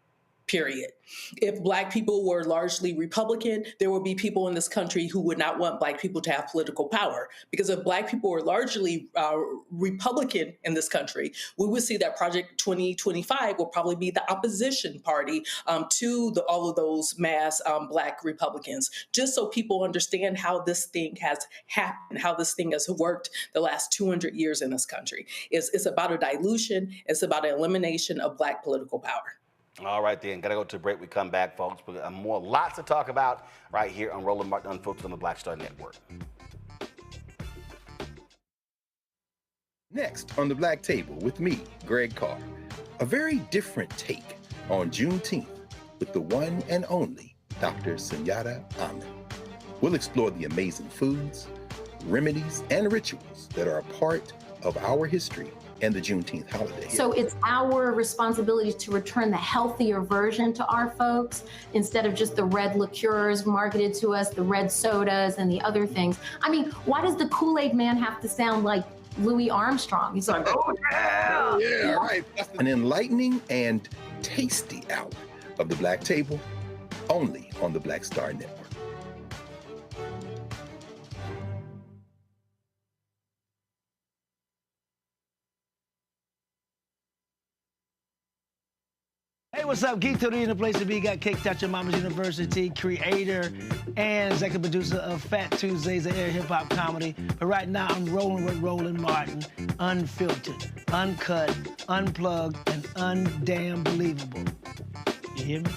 Period. If black people were largely Republican, there would be people in this country who would not want black people to have political power. Because if black people were largely Republican in this country, we would see that Project 2025 will probably be the opposition party to all of those mass black Republicans. Just so people understand how this thing has happened, how this thing has worked the last 200 years in this country. It's about a dilution. It's about an elimination of black political power. All right, then. Got to go to a break. We come back, folks. We got lots to talk about right here on Roland Martin Unfiltered on the Black Star Network. Next on the Black Table with me, Greg Carr. A very different take on Juneteenth with the one and only Dr. Sunyata Ahmed. We'll explore the amazing foods, remedies, and rituals that are a part of our history and the Juneteenth holiday. So it's our responsibility to return the healthier version to our folks instead of just the red liqueurs marketed to us, the red sodas and the other things. I mean, why does the Kool-Aid man have to sound like Louis Armstrong? He's like, oh yeah! Yeah, right. An enlightening and tasty hour of the Black Table, only on the Black Star Network. Hey, what's up? Geek Tony in the place to be. Got Cake Touch, Your Mama's University, creator and executive producer of Fat Tuesdays, an air hip-hop comedy. But right now, I'm rolling with Roland Martin, unfiltered, uncut, unplugged, and undamn believable. You hear me?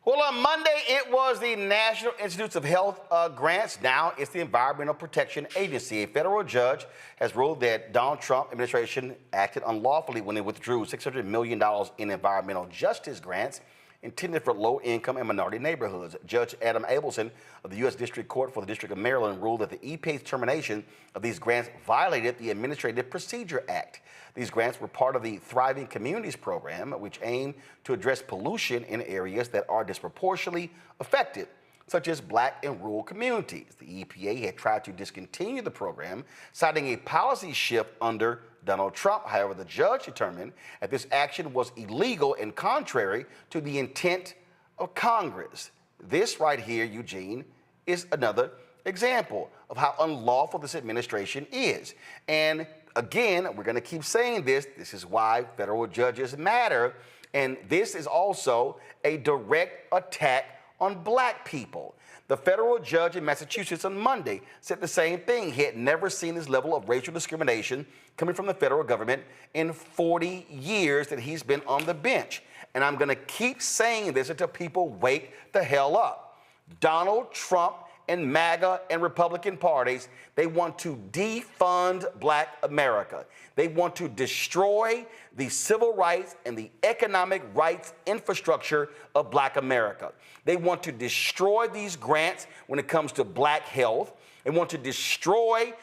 Well, on Monday, it was the National Institutes of Health grants. Now it's the Environmental Protection Agency. A federal judge has ruled that Donald Trump administration acted unlawfully when it withdrew $600 million in environmental justice grants intended for low-income and minority neighborhoods. Judge Adam Abelson of the U.S. District Court for the District of Maryland ruled that the EPA's termination of these grants violated the Administrative Procedure Act. These grants were part of the Thriving Communities program, which aimed to address pollution in areas that are disproportionately affected, such as Black and rural communities. The EPA had tried to discontinue the program, citing a policy shift under Donald Trump. However, the judge determined that this action was illegal and contrary to the intent of Congress. This right here, Eugene, is another example of how unlawful this administration is. And again, we're going to keep saying this. This is why federal judges matter. And this is also a direct attack on Black people. The federal judge in Massachusetts on Monday said the same thing. He had never seen this level of racial discrimination coming from the federal government in 40 years that he's been on the bench. And I'm going to keep saying this until people wake the hell up. Donald Trump and MAGA and Republican parties, they want to defund Black America. They want to destroy the civil rights and the economic rights infrastructure of Black America. They want to destroy these grants when it comes to Black health. They want to destroy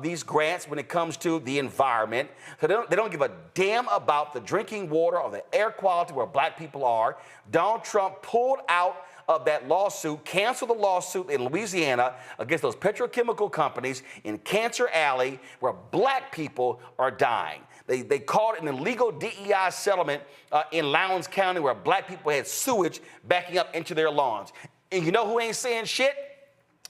these grants when it comes to the environment. So they don't give a damn about the drinking water or the air quality where Black people are. Donald Trump pulled out of that lawsuit, canceled the lawsuit in Louisiana against those petrochemical companies in Cancer Alley where Black people are dying. They called it an illegal DEI settlement in Lowndes County where Black people had sewage backing up into their lawns. And you know who ain't saying shit?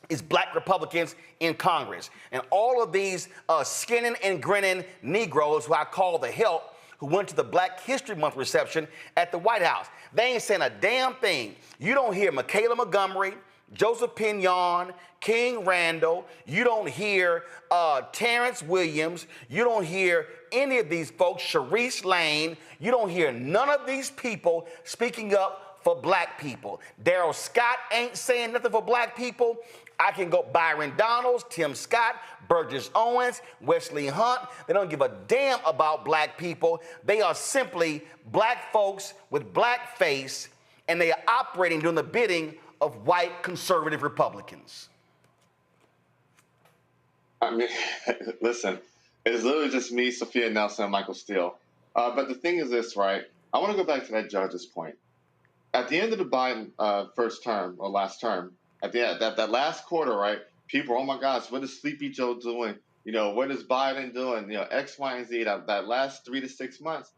It's Black Republicans in Congress. And all of these skinning and grinning Negroes, who I call the help, who went to the Black History Month reception at the White House. They ain't saying a damn thing. You don't hear Michaela Montgomery, Joseph Pinion, King Randall. You don't hear Terrence Williams. You don't hear any of these folks, Sharice Lane. You don't hear none of these people speaking up for Black people. Darrell Scott ain't saying nothing for Black people. I can go Byron Donalds, Tim Scott, Burgess Owens, Wesley Hunt. They don't give a damn about Black people. They are simply Black folks with Black face, and they are operating doing the bidding of white conservative Republicans. I mean, listen, it's literally just me, Sophia Nelson, and Michael Steele. But the thing is this, right? I want to go back to that judge's point. At the end of the Biden first term or last term, at the end, that last quarter, right? People, oh my gosh, what is Sleepy Joe doing? You know, what is Biden doing? You know, X, Y, and Z. That last 3 to 6 months,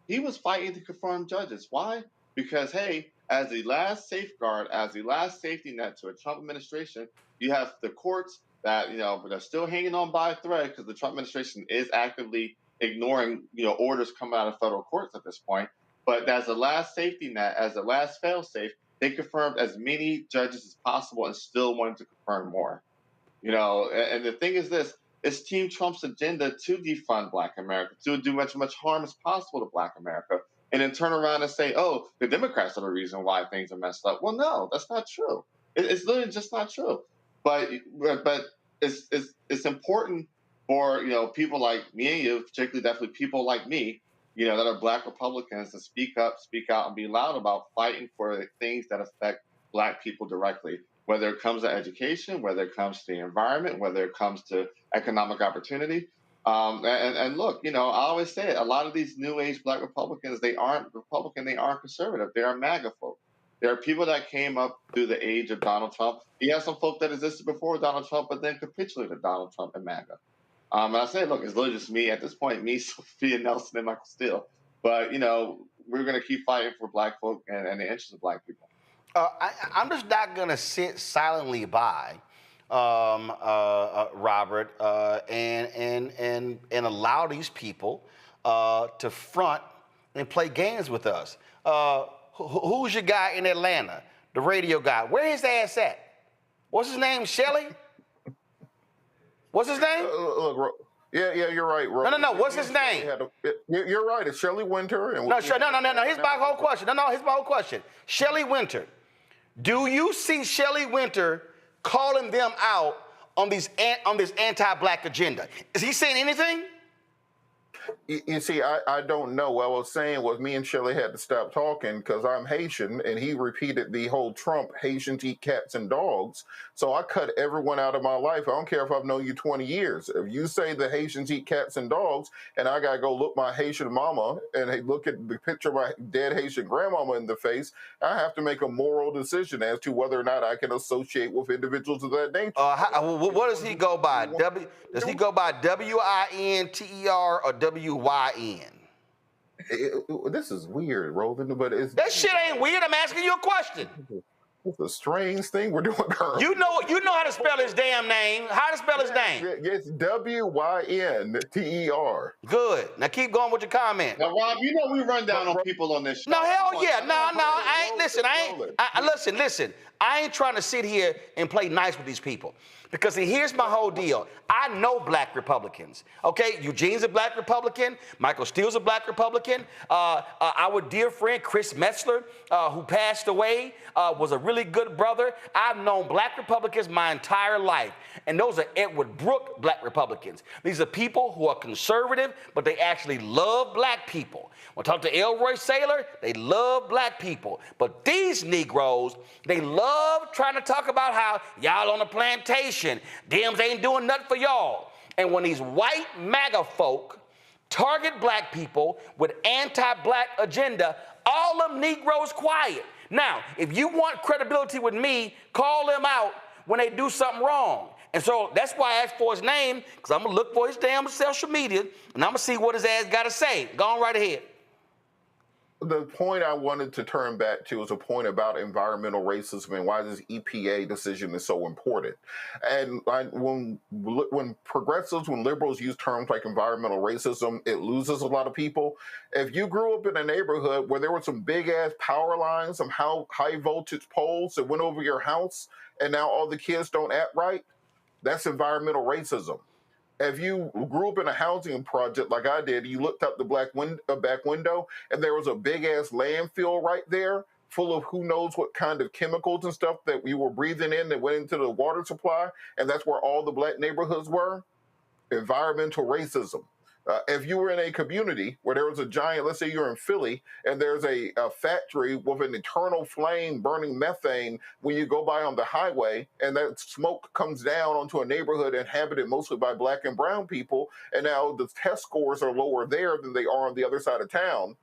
he was fighting to confirm judges. Why? Because hey, as the last safeguard, as the last safety net to a Trump administration, you have the courts that they're still hanging on by a thread because the Trump administration is actively ignoring orders coming out of federal courts at this point. But as a last safety net, as a last fail-safe, they confirmed as many judges as possible and still wanted to confirm more. And the thing is this, it's Team Trump's agenda to defund Black America, to do much harm as possible to Black America, and then turn around and say, oh, the Democrats are the reason why things are messed up. Well, no, that's not true. It's literally just not true. But it's important for people like me and you, particularly definitely people like me, that are Black Republicans, to speak up, speak out, and be loud about fighting for the things that affect Black people directly, whether it comes to education, whether it comes to the environment, whether it comes to economic opportunity. And look, I always say it, a lot of these new age Black Republicans, they aren't Republican, they aren't conservative, they are MAGA folk. There are people that came up through the age of Donald Trump. You have some folk that existed before Donald Trump, but then capitulated to Donald Trump and MAGA. And I say, look, it's literally just me at this point, me, Sophia Nelson, and Michael Steele. But, we're going to keep fighting for Black folk and the interests of Black people. I'm just not going to sit silently by, Robert, and allow these people to front and play games with us. Who's your guy in Atlanta? The radio guy. Where his ass at? What's his name? Shelly? What's his name? Yeah, you're right. No. What's his name? You're right. It's Shelley Winter. No. Here's my whole question. Here's my whole question. Shelley Winter. Do you see Shelley Winter calling them out on this anti-Black agenda? Is he saying anything? You see, I don't know. What I was saying was me and Shelley had to stop talking because I'm Haitian, and he repeated the whole Trump, Haitians eat cats and dogs. So I cut everyone out of my life. I don't care if I've known you 20 years. If you say the Haitians eat cats and dogs, and I got to go look my Haitian mama and look at the picture of my dead Haitian grandmama in the face, I have to make a moral decision as to whether or not I can associate with individuals of that nature. What does he go by? Does he go by WINTER or WYN? This is weird, Roland, but that shit ain't weird. I'm asking you a question. It's a strange thing we're doing, girl. You know how to spell his damn name. How to spell his name? It's WYNTER. Good. Now keep going with your comment. Now, Rob, we run down on people on this show. No, hell yeah. No. I ain't. Listen. I ain't trying to sit here and play nice with these people. Because here's my whole deal. I know Black Republicans. Okay, Eugene's a Black Republican. Michael Steele's a Black Republican. Our dear friend Chris Metzler, who passed away, was a really good brother. I've known Black Republicans my entire life. And those are Edward Brooke Black Republicans. These are people who are conservative, but they actually love Black people. When I talk to Elroy Saylor, they love Black people. But these Negroes, they love trying to talk about how y'all on the plantation, Dems ain't doing nothing for y'all. And when these white MAGA folk target Black people with anti-Black agenda, all them Negroes quiet. Now, if you want credibility with me, call them out when they do something wrong. And so that's why I asked for his name, because I'm going to look for his damn social media, and I'm going to see what his ass got to say. Go on right ahead. The point I wanted to turn back to is a point about environmental racism and why this EPA decision is so important. And when progressives, when liberals use terms like environmental racism, it loses a lot of people. If you grew up in a neighborhood where there were some big-ass power lines, some high-voltage poles that went over your house, and now all the kids don't act right, that's environmental racism. If you grew up in a housing project like I did, you looked out the back window, and there was a big-ass landfill right there full of who knows what kind of chemicals and stuff that we were breathing in that went into the water supply, and that's where all the Black neighborhoods were. Environmental racism. If you were in a community where there was a giant, let's say you're in Philly, and there's a factory with an eternal flame burning methane when you go by on the highway, and that smoke comes down onto a neighborhood inhabited mostly by Black and brown people, and now the test scores are lower there than they are on the other side of town,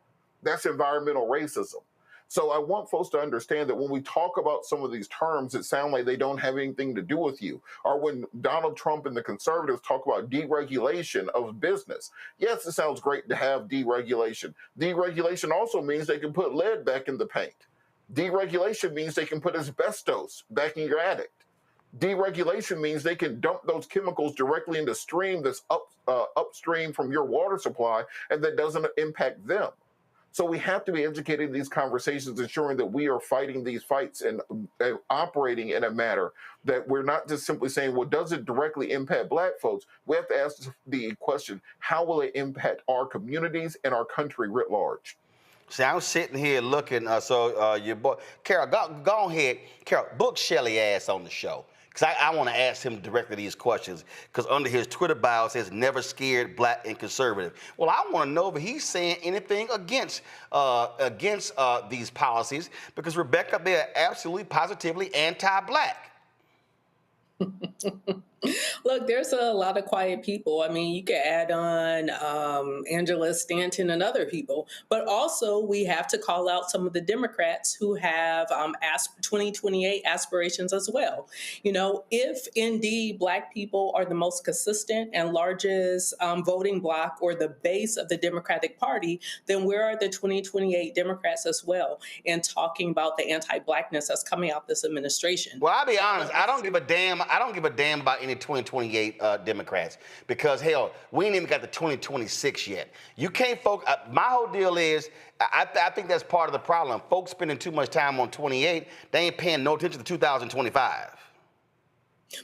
that's environmental racism. So I want folks to understand that when we talk about some of these terms, it sounds like they don't have anything to do with you. Or when Donald Trump and the conservatives talk about deregulation of business. Yes, it sounds great to have deregulation. Deregulation also means they can put lead back in the paint. Deregulation means they can put asbestos back in your attic. Deregulation means they can dump those chemicals directly into stream that's upstream from your water supply, and that doesn't impact them. So we have to be educating these conversations, ensuring that we are fighting these fights and operating in a manner that we're not just simply saying, well, does it directly impact Black folks? We have to ask the question, how will it impact our communities and our country writ large? See, I'm sitting here looking, your boy, Carol, go ahead. Carol, book Shelly ass on the show. Because I want to ask him directly these questions. Because under his Twitter bio it says, never scared, Black, and conservative. Well, I want to know if he's saying anything against these policies. Because, Rebecca, they're absolutely, positively anti-Black. Look, there's a lot of quiet people. I mean, you could add on Angela Stanton and other people, but also we have to call out some of the Democrats who have 2028 aspirations as well. You know, if indeed Black people are the most consistent and largest voting bloc or the base of the Democratic Party, then where are the 2028 Democrats as well in talking about the anti-Blackness that's coming out this administration? Well, I'll be honest, I don't give a damn about any 2028 Democrats, because hell, we ain't even got the 2026 yet. You can't focus. My whole deal is, I think that's part of the problem. Folks spending too much time on 28, they ain't paying no attention to 2025.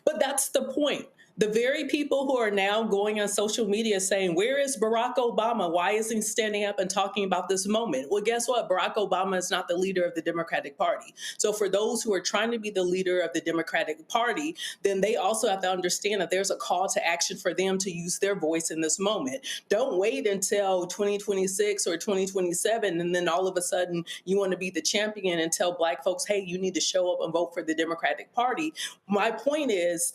But that's the point. The very people who are now going on social media saying, where is Barack Obama? Why isn't he standing up and talking about this moment? Well, guess what? Barack Obama is not the leader of the Democratic Party. So for those who are trying to be the leader of the Democratic Party, then they also have to understand that there's a call to action for them to use their voice in this moment. Don't wait until 2026 or 2027 and then all of a sudden you want to be the champion and tell Black folks, hey, you need to show up and vote for the Democratic Party. My point is,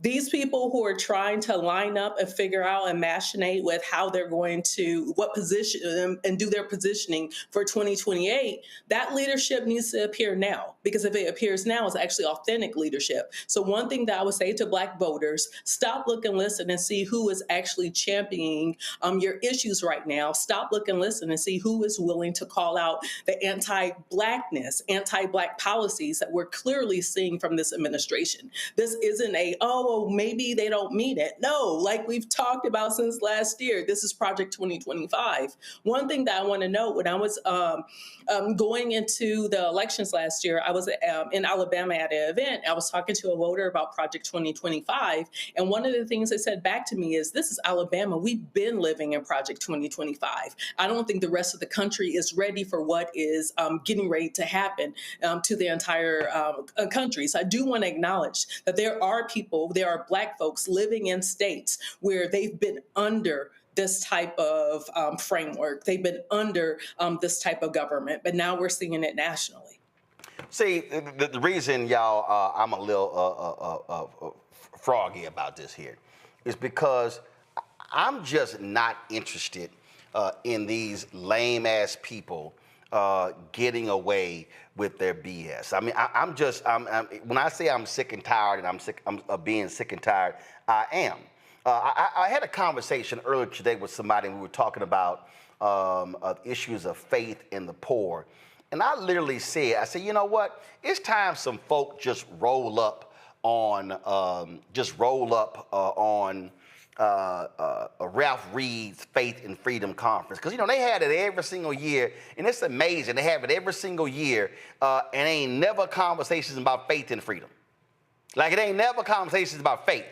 these people who are trying to line up and figure out and machinate with how they're going to, what position and do their positioning for 2028, that leadership needs to appear now. Because if it appears now, it's actually authentic leadership. So one thing that I would say to Black voters, stop, look, and listen and see who is actually championing your issues right now. Stop, look, and listen and see who is willing to call out the anti-Blackness, anti-Black policies that we're clearly seeing from this administration. This isn't maybe they don't mean it. No, like we've talked about since last year, this is Project 2025. One thing that I want to note, when I was going into the elections last year, I was in Alabama at an event. I was talking to a voter about Project 2025. And one of the things they said back to me is, this is Alabama. We've been living in Project 2025. I don't think the rest of the country is ready for what is getting ready to happen to the entire country. So I do want to acknowledge that there are people, there are Black folks living in states where they've been under this type of framework. They've been under this type of government, but now we're seeing it nationally. See, the reason, y'all, I'm a little froggy about this here is because I'm just not interested in these lame-ass people getting away with their BS. I mean, I'm when I say I'm sick and tired, and I'm being sick and tired, I am. I had a conversation earlier today with somebody, and we were talking about issues of faith in the poor. And I literally said, I said, you know what? It's time some folk just roll up on Ralph Reed's Faith and Freedom Conference. Because, you know, they had it every single year, and it's amazing. They have it every single year, and ain't never conversations about faith and freedom. Like, it ain't never conversations about faith.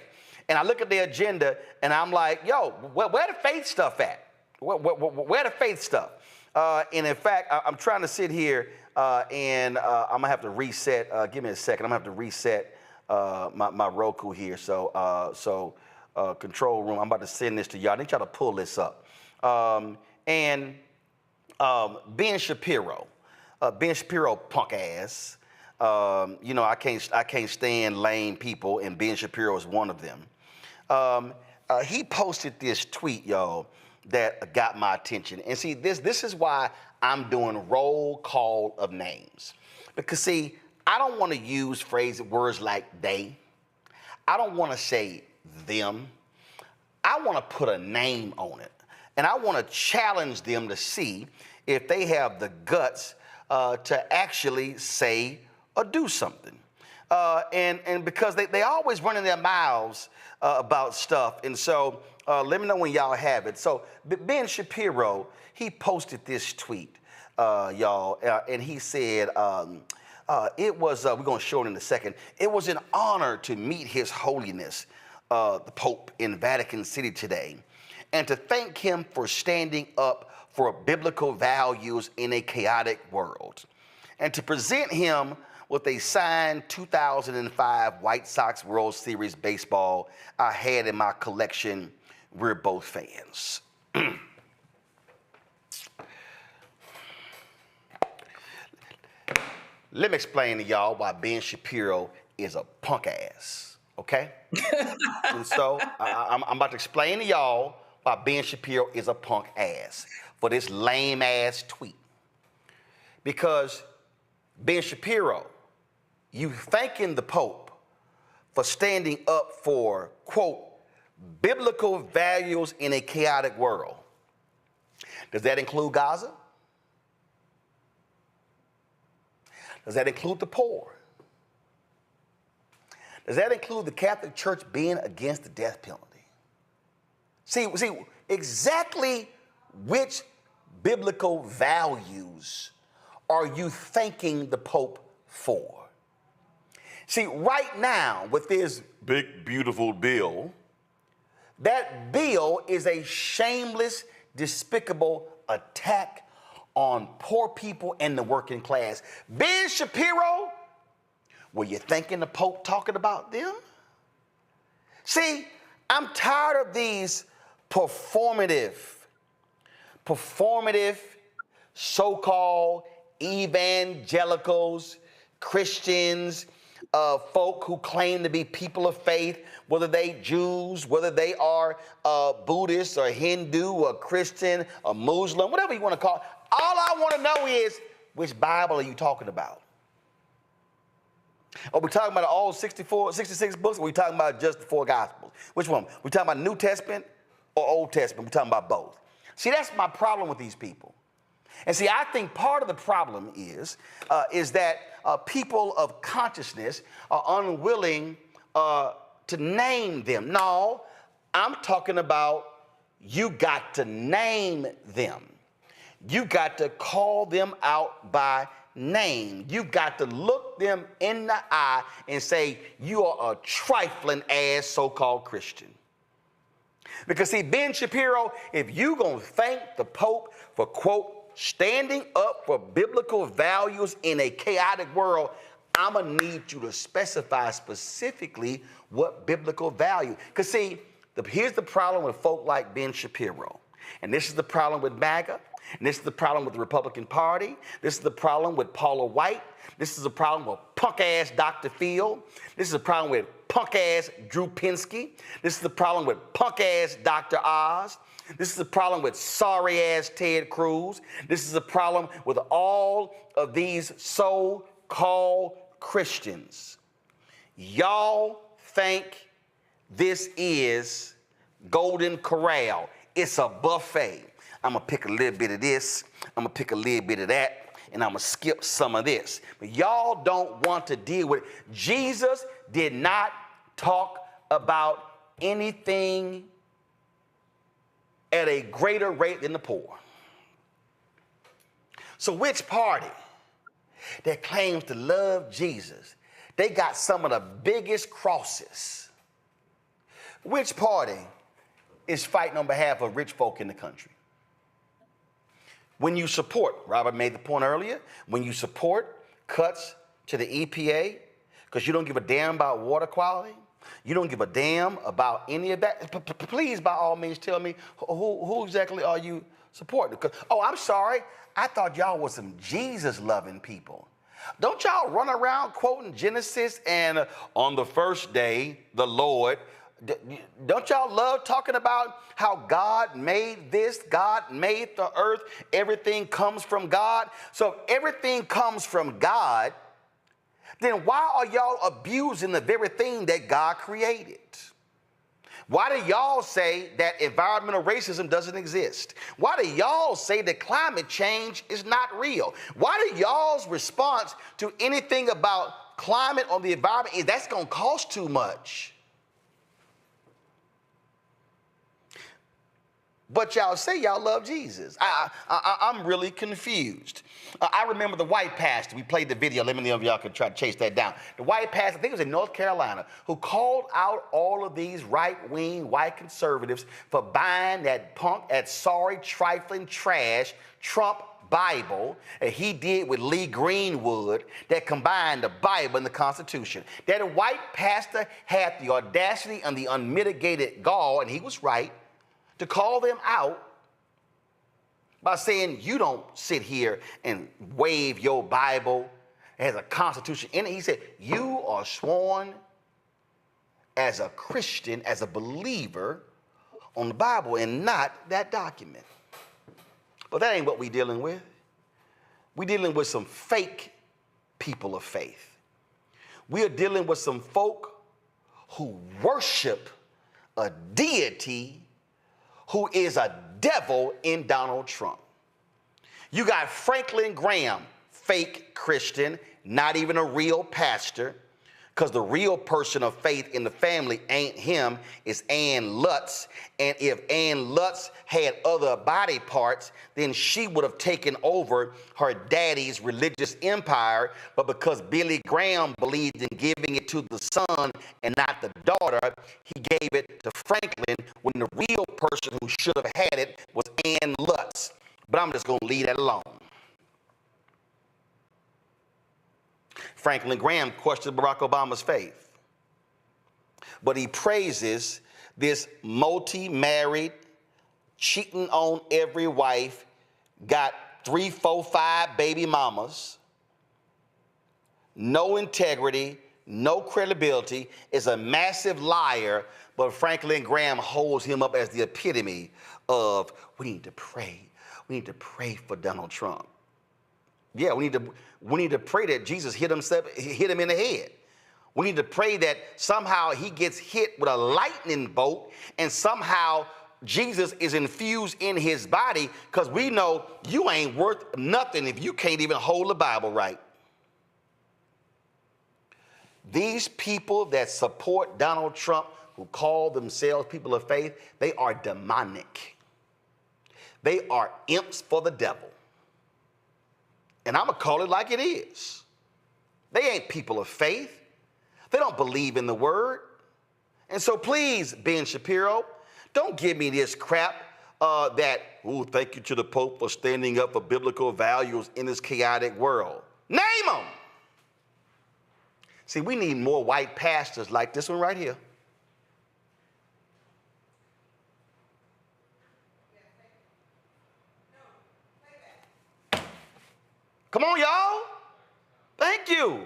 And I look at the agenda, and I'm like, yo, where the faith stuff at? Where the faith stuff? And in fact, I'm trying to sit here, and I'm going to have to reset. Give me a second. I'm going to have to reset my Roku here. So control room, I'm about to send this to y'all. I need y'all to pull this up. Ben Shapiro, punk ass. You know, I can't stand lame people, and Ben Shapiro is one of them. He posted this tweet, y'all, that got my attention. And see, this is why I'm doing roll call of names. Because see, I don't want to use words like they. I don't want to say them. I want to put a name on it. And I want to challenge them to see if they have the guts to actually say or do something. And because they always running their mouths about stuff. And so let me know when y'all have it. So Ben Shapiro, he posted this tweet. y'all, and he said it was, we're going to show it in a second, it was an honor to meet His Holiness, the Pope in Vatican City today, and to thank him for standing up for biblical values in a chaotic world, and to present him with a signed 2005 White Sox World Series baseball I had in my collection. We're both fans. Let me explain to y'all why Ben Shapiro is a punk ass, okay? And so I'm about to explain to y'all why Ben Shapiro is a punk ass for this lame ass tweet. Because Ben Shapiro, you thanking the Pope for standing up for, quote, biblical values in a chaotic world. Does that include Gaza? Does that include the poor? Does that include the Catholic Church being against the death penalty? See, exactly which biblical values are you thanking the Pope for? See, right now, with this big, beautiful bill, that bill is a shameless, despicable attack on poor people and the working class. Ben Shapiro, were you thinking the Pope talking about them? See, I'm tired of these performative so-called evangelicals, Christians, folk who claim to be people of faith, whether they Jews, whether they are Buddhist or Hindu or Christian or Muslim, whatever you want to call it. All I want to know is, which Bible are you talking about? Are we talking about all 66 books, or are we talking about just the 4 Gospels? Which one? We talking about New Testament or Old Testament? We're talking about both. See, that's my problem with these people. And see, I think part of the problem is that people of consciousness are unwilling to name them. No, I'm talking about you got to name them. You got to call them out by name. You got to look them in the eye and say, you are a trifling ass so-called Christian. Because see, Ben Shapiro, if you gonna thank the Pope for, quote, standing up for biblical values in a chaotic world, I'm gonna need you to specify specifically what biblical value. Because see, here's the problem with folk like Ben Shapiro. And this is the problem with MAGA. And this is the problem with the Republican Party. This is the problem with Paula White. This is the problem with punk-ass Dr. Phil. This is the problem with punk-ass Drew Pinsky. This is the problem with punk-ass Dr. Oz. This is the problem with sorry-ass Ted Cruz. This is the problem with all of these so-called Christians. Y'all think this is Golden Corral. It's a buffet. I'm going to pick a little bit of this. I'm going to pick a little bit of that. And I'm going to skip some of this. But y'all don't want to deal with it. Jesus did not talk about anything at a greater rate than the poor. So which party that claims to love Jesus, they got some of the biggest crosses? Which party is fighting on behalf of rich folk in the country? When you support, Robert made the point earlier, when you support cuts to the EPA because you don't give a damn about water quality, you don't give a damn about any of that, please, by all means, tell me who exactly are you supporting? Because, oh, I'm sorry, I thought y'all was some Jesus-loving people. Don't y'all run around quoting Genesis and on the first day, the Lord? Don't y'all love talking about how God made this, God made the earth, everything comes from God? So if everything comes from God, then why are y'all abusing the very thing that God created? Why do y'all say that environmental racism doesn't exist? Why do y'all say that climate change is not real? Why do y'all's response to anything about climate or the environment is that's going to cost too much? but y'all say y'all love Jesus. I'm really confused. I remember the white pastor. We played the video. Let me know if y'all could try to chase that down. The white pastor, I think it was in North Carolina, who called out all of these right-wing white conservatives for buying that punk, that sorry, trifling trash Trump Bible that he did with Lee Greenwood that combined the Bible and the Constitution. That white pastor had the audacity and the unmitigated gall, and he was right, to call them out by saying, you don't sit here and wave your Bible as a Constitution in it. He said, you are sworn as a Christian, as a believer on the Bible and not that document. But that ain't what we're dealing with. We're dealing with some fake people of faith. We are dealing with some folk who worship a deity who is a devil in Donald Trump. You got Franklin Graham, fake Christian, not even a real pastor, because the real person of faith in the family ain't him, it's Ann Lutz. And if Ann Lutz had other body parts, then she would have taken over her daddy's religious empire. But because Billy Graham believed in giving it to the son and not the daughter, he gave it to Franklin when the real person who should have had it was Ann Lutz. But I'm just going to leave that alone. Franklin Graham questioned Barack Obama's faith, but he praises this multi-married, cheating on every wife, got 3, 4, 5 baby mamas, no integrity, no credibility, is a massive liar, but Franklin Graham holds him up as the epitome of, we need to pray. We need to pray for Donald Trump. Yeah, we need to pray that Jesus hit him in the head. We need to pray that somehow he gets hit with a lightning bolt and somehow Jesus is infused in his body, because we know you ain't worth nothing if you can't even hold the Bible right. These people that support Donald Trump, who call themselves people of faith, they are demonic. They are imps for the devil. And I'm going to call it like it is. They ain't people of faith. They don't believe in the word. And so please, Ben Shapiro, don't give me this crap that, ooh, thank you to the Pope for standing up for biblical values in this chaotic world. Name them. See, we need more white pastors like this one right here. Come on, y'all. Thank you.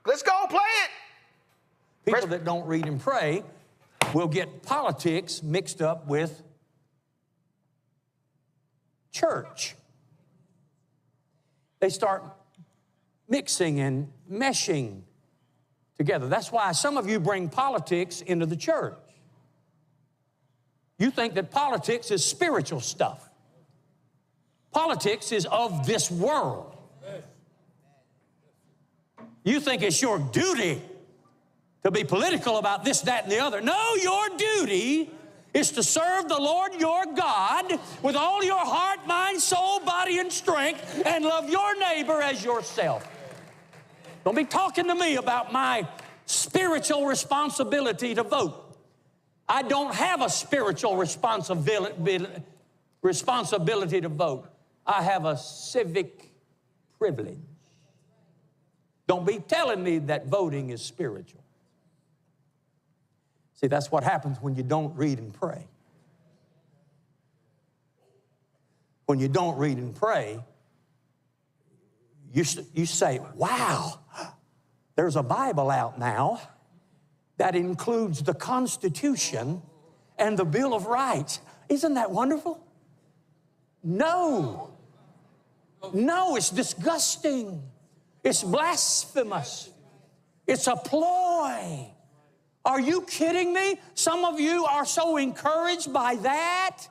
Let's go play it. People that don't read and pray will get politics mixed up with church. They start mixing and meshing together. That's why some of you bring politics into the church. You think that politics is spiritual stuff. Politics is of this world. You think it's your duty to be political about this, that, and the other. No, your duty is to serve the Lord your God with all your heart, mind, soul, body, and strength, and love your neighbor as yourself. Don't be talking to me about my spiritual responsibility to vote. I don't have a spiritual responsibility to vote. I have a civic privilege. Don't be telling me that voting is spiritual. See, that's what happens when you don't read and pray. When you don't read and pray, you say, wow, there's a Bible out now that includes the Constitution and the Bill of Rights. Isn't that wonderful? No. No, it's disgusting. It's blasphemous. It's a ploy. Are you kidding me? Some of you are so encouraged by that.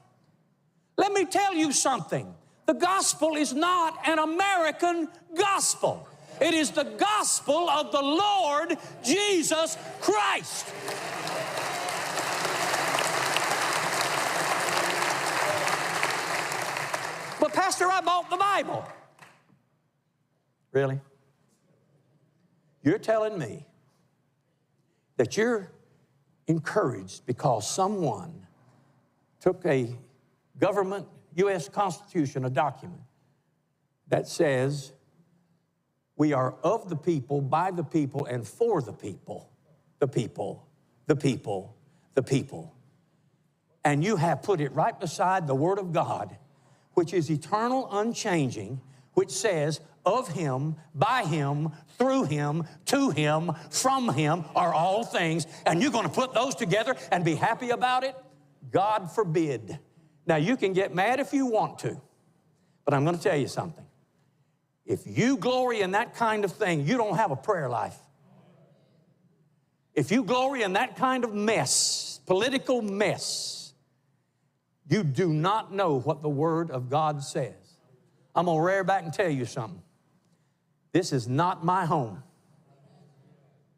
Let me tell you something. The gospel is not an American gospel. It is the gospel of the Lord Jesus Christ. Pastor, I bought the Bible. Really? You're telling me that you're encouraged because someone took a government, U.S. Constitution, a document that says we are of the people, by the people, and for the people, the people, the people, the people. And you have put it right beside the Word of God, which is eternal, unchanging, which says, of him, by him, through him, to him, from him are all things, and you're going to put those together and be happy about it? God forbid. Now, you can get mad if you want to, but I'm going to tell you something. If you glory in that kind of thing, you don't have a prayer life. If you glory in that kind of mess, political mess, you do not know what the Word of God says. I'm going to rear back and tell you something. This is not my home.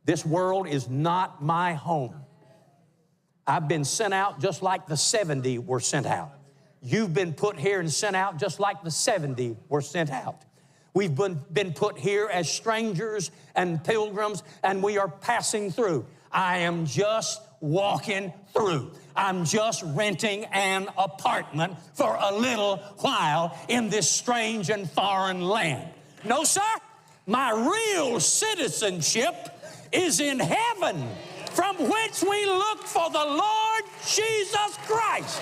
This world is not my home. I've been sent out just like the 70 were sent out. You've been put here and sent out just like the 70 were sent out. We've been put here as strangers and pilgrims, and we are passing through. I am just walking through. I'm just renting an apartment for a little while in this strange and foreign land. No, sir. My real citizenship is in heaven, from whence we look for the Lord Jesus Christ,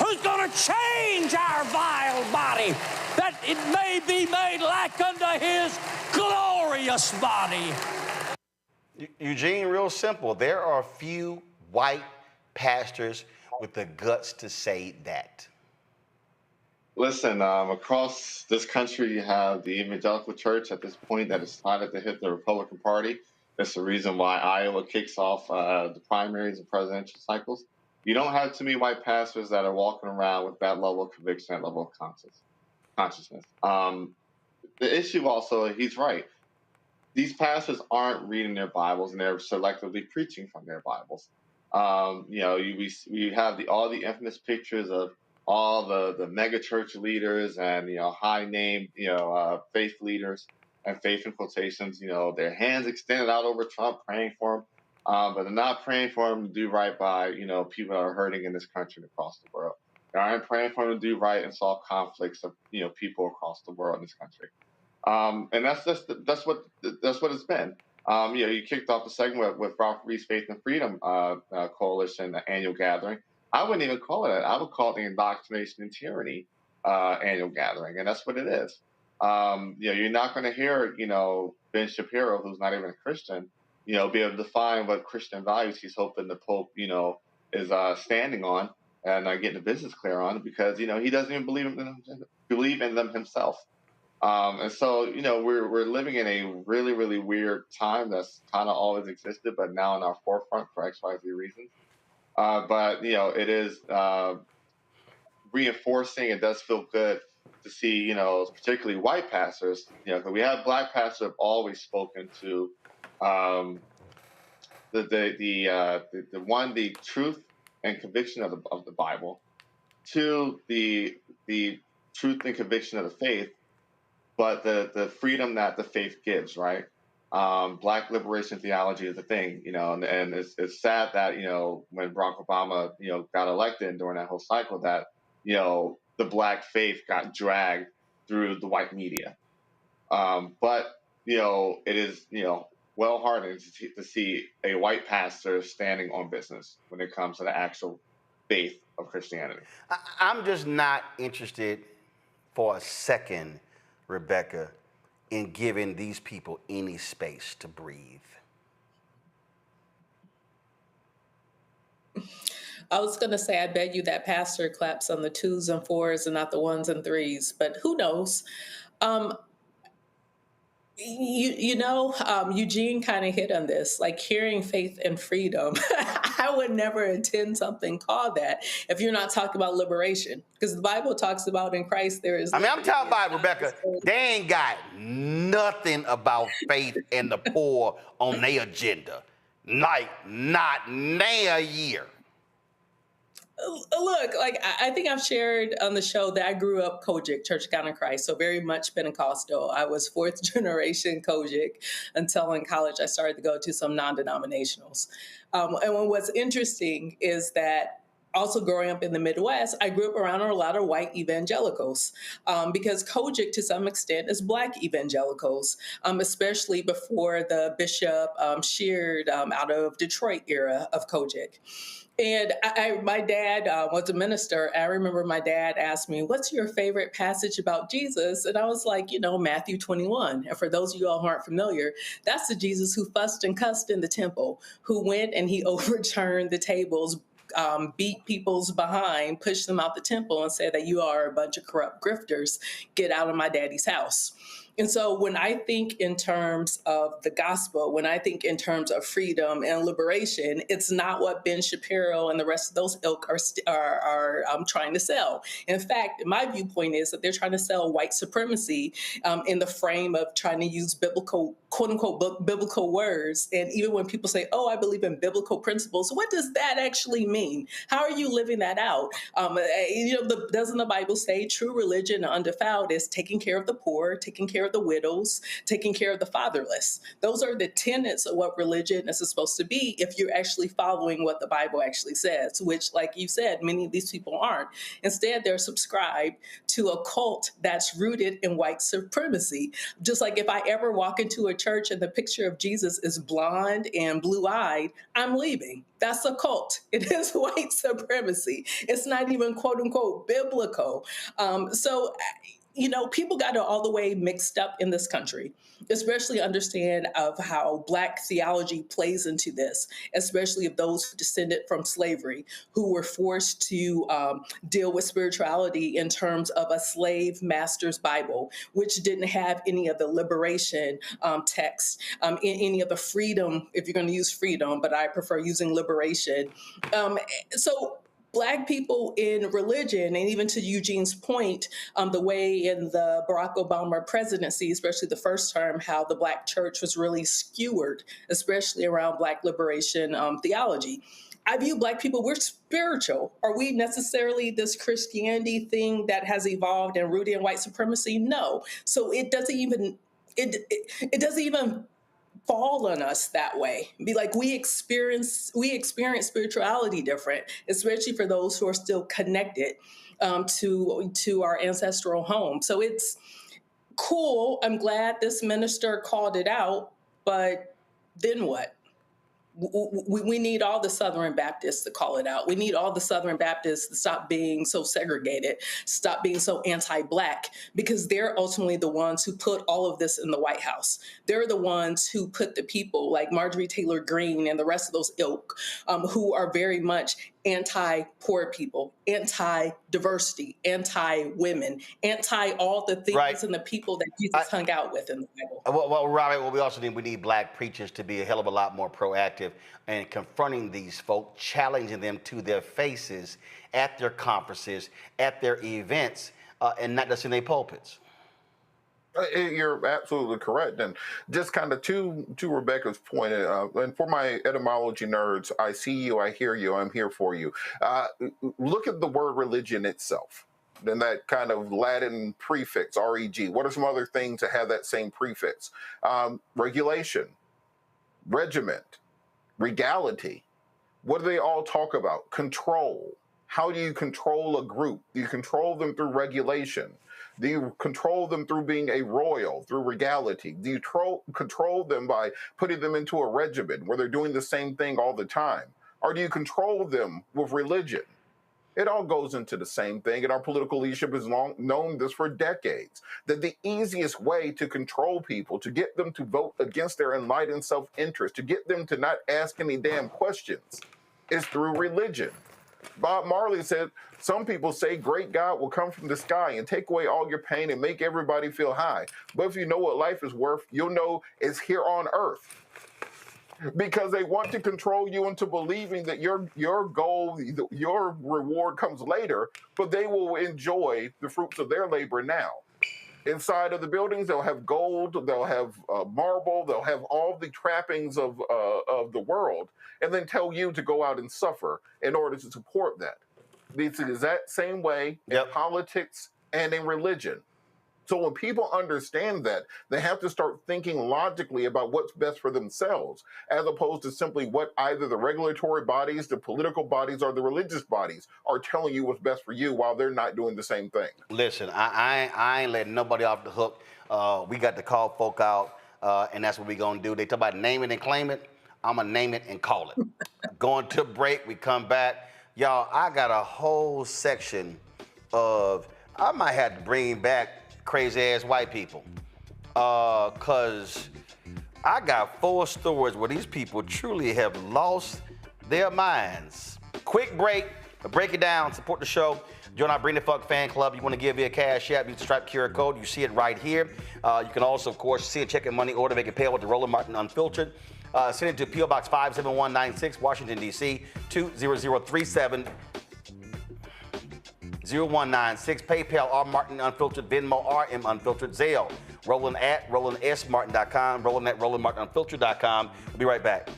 who's going to change our vile body, that it may be made like unto his glorious body. Eugene, real simple. There are few white pastors with the guts to say that. Listen, across this country, you have the evangelical church at this point that has decided to hit the Republican Party. That's the reason why Iowa kicks off the primaries and presidential cycles. You don't have too many white pastors that are walking around with that level of conviction, that level of consciousness. The issue also, he's right. These pastors aren't reading their Bibles, and they're selectively preaching from their Bibles. We have all the infamous pictures of all the mega church leaders and high name faith leaders and faith in quotations, their hands extended out over Trump, praying for him, but they're not praying for him to do right by people that are hurting in this country and across the world. They aren't praying for him to do right and solve conflicts of people across the world in this country. And that's what it's been. You kicked off the segment with Ralph Reed's Faith and Freedom Coalition annual gathering. I wouldn't even call it that. I would call it the Indoctrination and Tyranny annual gathering, and that's what it is. You're not going to hear, Ben Shapiro, who's not even a Christian, be able to define what Christian values he's hoping the Pope, is standing on and getting the business clear on, because he doesn't even believe in them himself. And so, we're living in a really, really weird time that's kind of always existed, but now in our forefront for XYZ reasons. But it is reinforcing. It does feel good to see, particularly white pastors. Because we have black pastors who have always spoken to the truth and conviction of the Bible, to the truth and conviction of the faith, but the freedom that the faith gives, right? Black liberation theology is a thing, and it's sad that, when Barack Obama, got elected and during that whole cycle that, the black faith got dragged through the white media. But, it is, well heartening to see a white pastor standing on business when it comes to the actual faith of Christianity. I'm just not interested for a second, Rebecca, in giving these people any space to breathe. I was going to say, I bet you that pastor claps on the 2s and 4s and not the 1s and 3s, but who knows? Eugene kind of hit on this, like hearing faith and freedom. I would never attend something called that if you're not talking about liberation, because the Bible talks about in Christ there is. I'm talking about, Rebecca, they ain't got nothing about faith and the poor on their agenda. Like, not a year. So look, like I think I've shared on the show that I grew up Kojic, Church of God in Christ, so very much Pentecostal. I was fourth generation Kojic until in college I started to go to some non-denominationals. And what's interesting is that also growing up in the Midwest, I grew up around a lot of white evangelicals because Kojic, to some extent, is Black evangelicals, especially before the bishop sheared out of Detroit era of Kojic. And my dad was a minister. I remember my dad asked me, "What's your favorite passage about Jesus?" And I was like, Matthew 21. And for those of you all who aren't familiar, that's the Jesus who fussed and cussed in the temple, who went and he overturned the tables, beat people's behind, pushed them out the temple and said that you are a bunch of corrupt grifters. Get out of my daddy's house. And so when I think in terms of the gospel, when I think in terms of freedom and liberation, it's not what Ben Shapiro and the rest of those ilk are trying to sell. In fact, my viewpoint is that they're trying to sell white supremacy in the frame of trying to use biblical, quote unquote, biblical words. And even when people say, "Oh, I believe in biblical principles," what does that actually mean? How are you living that out? Doesn't the Bible say true religion undefiled is taking care of the poor, taking care of the widows, taking care of the fatherless? Those are the tenets of what religion is supposed to be if you're actually following what the Bible actually says, which, like you said, many of these people aren't. Instead, they're subscribed to a cult that's rooted in white supremacy. Just like if I ever walk into a church and the picture of Jesus is blonde and blue-eyed, I'm leaving. That's a cult. It is white supremacy. It's not even quote unquote biblical. People got it all the way mixed up in this country, especially understand of how Black theology plays into this, especially of those who descended from slavery, who were forced to deal with spirituality in terms of a slave master's Bible, which didn't have any of the liberation text, any of the freedom, if you're going to use freedom, but I prefer using liberation. So Black people in religion, and even to Eugene's point, the way in the Barack Obama presidency, especially the first term, how the Black church was really skewered, especially around Black liberation theology. I view Black people, we're spiritual. Are we necessarily this Christianity thing that has evolved and rooted in white supremacy? No. So it doesn't even fall on us that way. Be like, we experience spirituality different, especially for those who are still connected to our ancestral home. So it's cool. I'm glad this minister called it out, but then what? We need all the Southern Baptists to call it out. We need all the Southern Baptists to stop being so segregated, stop being so anti-Black, because they're ultimately the ones who put all of this in the White House. They're the ones who put the people like Marjorie Taylor Greene and the rest of those ilk who are very much anti-poor people, anti-diversity, anti-women, anti all the things and the people that Jesus hung out with in the Bible. Well, Robert, we need Black preachers to be a hell of a lot more proactive in confronting these folk, challenging them to their faces at their conferences, at their events, and not just in their pulpits. You're absolutely correct. And just kind of to Rebecca's point, and for my etymology nerds, I see you, I hear you, I'm here for you. Look at the word religion itself. Then that kind of Latin prefix, reg. What are some other things that have that same prefix? Regulation, regiment, regality. What do they all talk about? Control. How do you control a group? Do you control them through regulation? Do you control them through being a royal, through regality? Do you control them by putting them into a regiment where they're doing the same thing all the time? Or do you control them with religion? It all goes into the same thing, and our political leadership has long known this for decades, that the easiest way to control people, to get them to vote against their enlightened self-interest, to get them to not ask any damn questions, is through religion. Bob Marley said, some people say great God will come from the sky and take away all your pain and make everybody feel high. But if you know what life is worth, you'll know it's here on earth. Because they want to control you into believing that your goal, your reward comes later, but they will enjoy the fruits of their labor now. Inside of the buildings, they'll have gold, they'll have marble, they'll have all the trappings of the world, and then tell you to go out and suffer in order to support that. It's the exact same way in politics and in religion. So when people understand that, they have to start thinking logically about what's best for themselves, as opposed to simply what either the regulatory bodies, the political bodies, or the religious bodies are telling you what's best for you while they're not doing the same thing. Listen, I ain't letting nobody off the hook. We got to call folk out, and that's what we're going to do. They talk about name it and claim it. I'm going to name it and call it. Going to break, we come back. Y'all, I got a whole section of, I might have to bring back crazy-ass white people. Because I got 4 stories where these people truly have lost their minds. Quick break, break it down, support the show. Join our Bring the Fuck fan club. You want to give me a cash app, use the Stripe QR code. You see it right here. You can also, of course, see a check and money order, make it payable to Roland Martin Unfiltered. Send it to P.O. Box 57196, Washington, D.C., 20037. 0196, PayPal, R Martin Unfiltered, Venmo, RM Unfiltered, Zelle, Roland at RolandSMartin.com, Roland at RolandMartinUnfiltered.com. We'll be right back.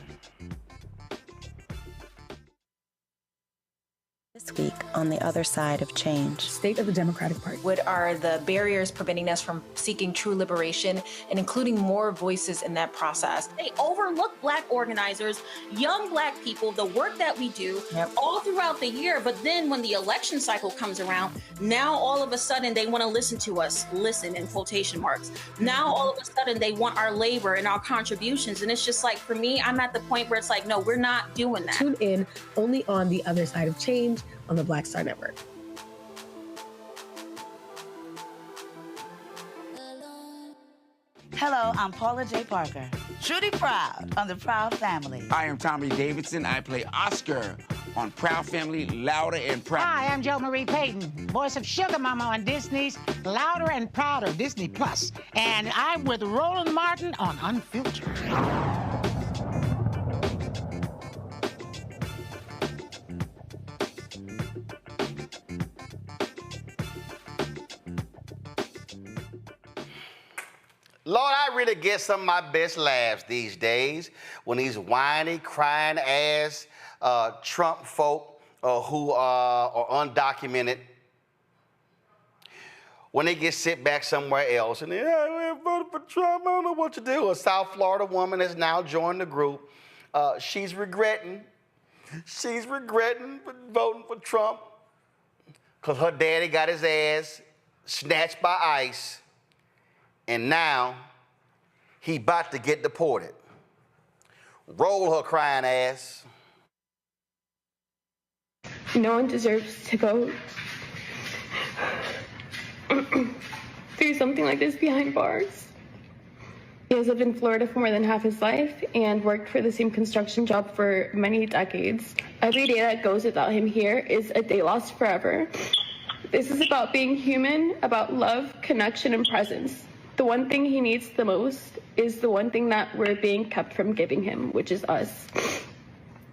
This week on the other side of change. State of the Democratic Party. What are the barriers preventing us from seeking true liberation and including more voices in that process? They overlook Black organizers, young Black people, the work that we do all throughout the year. But then when the election cycle comes around, now all of a sudden they want to listen to us, listen in quotation marks. Now all of a sudden they want our labor and our contributions. And it's just like, for me, I'm at the point where it's like, no, we're not doing that. Tune in only on the other side of change on the Black Star Network. Hello, I'm Paula J. Parker. Truly proud on the Proud Family. I am Tommy Davidson. I play Oscar on Proud Family, Louder and Proud. Hi, I'm Jo Marie Payton, voice of Sugar Mama on Disney's Louder and Prouder, Disney Plus. And I'm with Roland Martin on Unfiltered. Lord, I really get some of my best laughs these days when these whiny, crying ass Trump folk who are undocumented, when they get sit back somewhere else and they voted for Trump, I don't know what to do. A South Florida woman has now joined the group. She's regretting for voting for Trump because her daddy got his ass snatched by ICE. And now, he about to get deported. Roll her crying ass. No one deserves to go through something like this behind bars. He has lived in Florida for more than half his life and worked for the same construction job for many decades. Every day that goes without him here is a day lost forever. This is about being human, about love, connection, and presence. The one thing he needs the most is the one thing that we're being kept from giving him, which is us.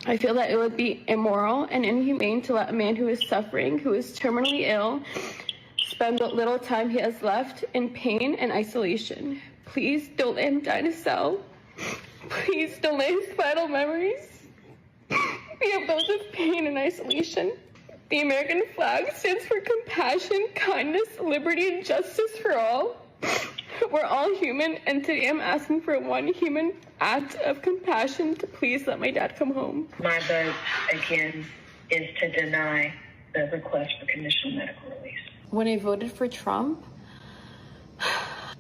I feel that it would be immoral and inhumane to let a man who is suffering, who is terminally ill, spend what little time he has left in pain and isolation. Please don't let him die in a cell. Please don't let his final memories be of those of pain and isolation. The American flag stands for compassion, kindness, liberty, and justice for all. We're all human, and today I'm asking for one human act of compassion to please let my dad come home. My vote, again, is to deny the request for conditional medical release. When I voted for Trump,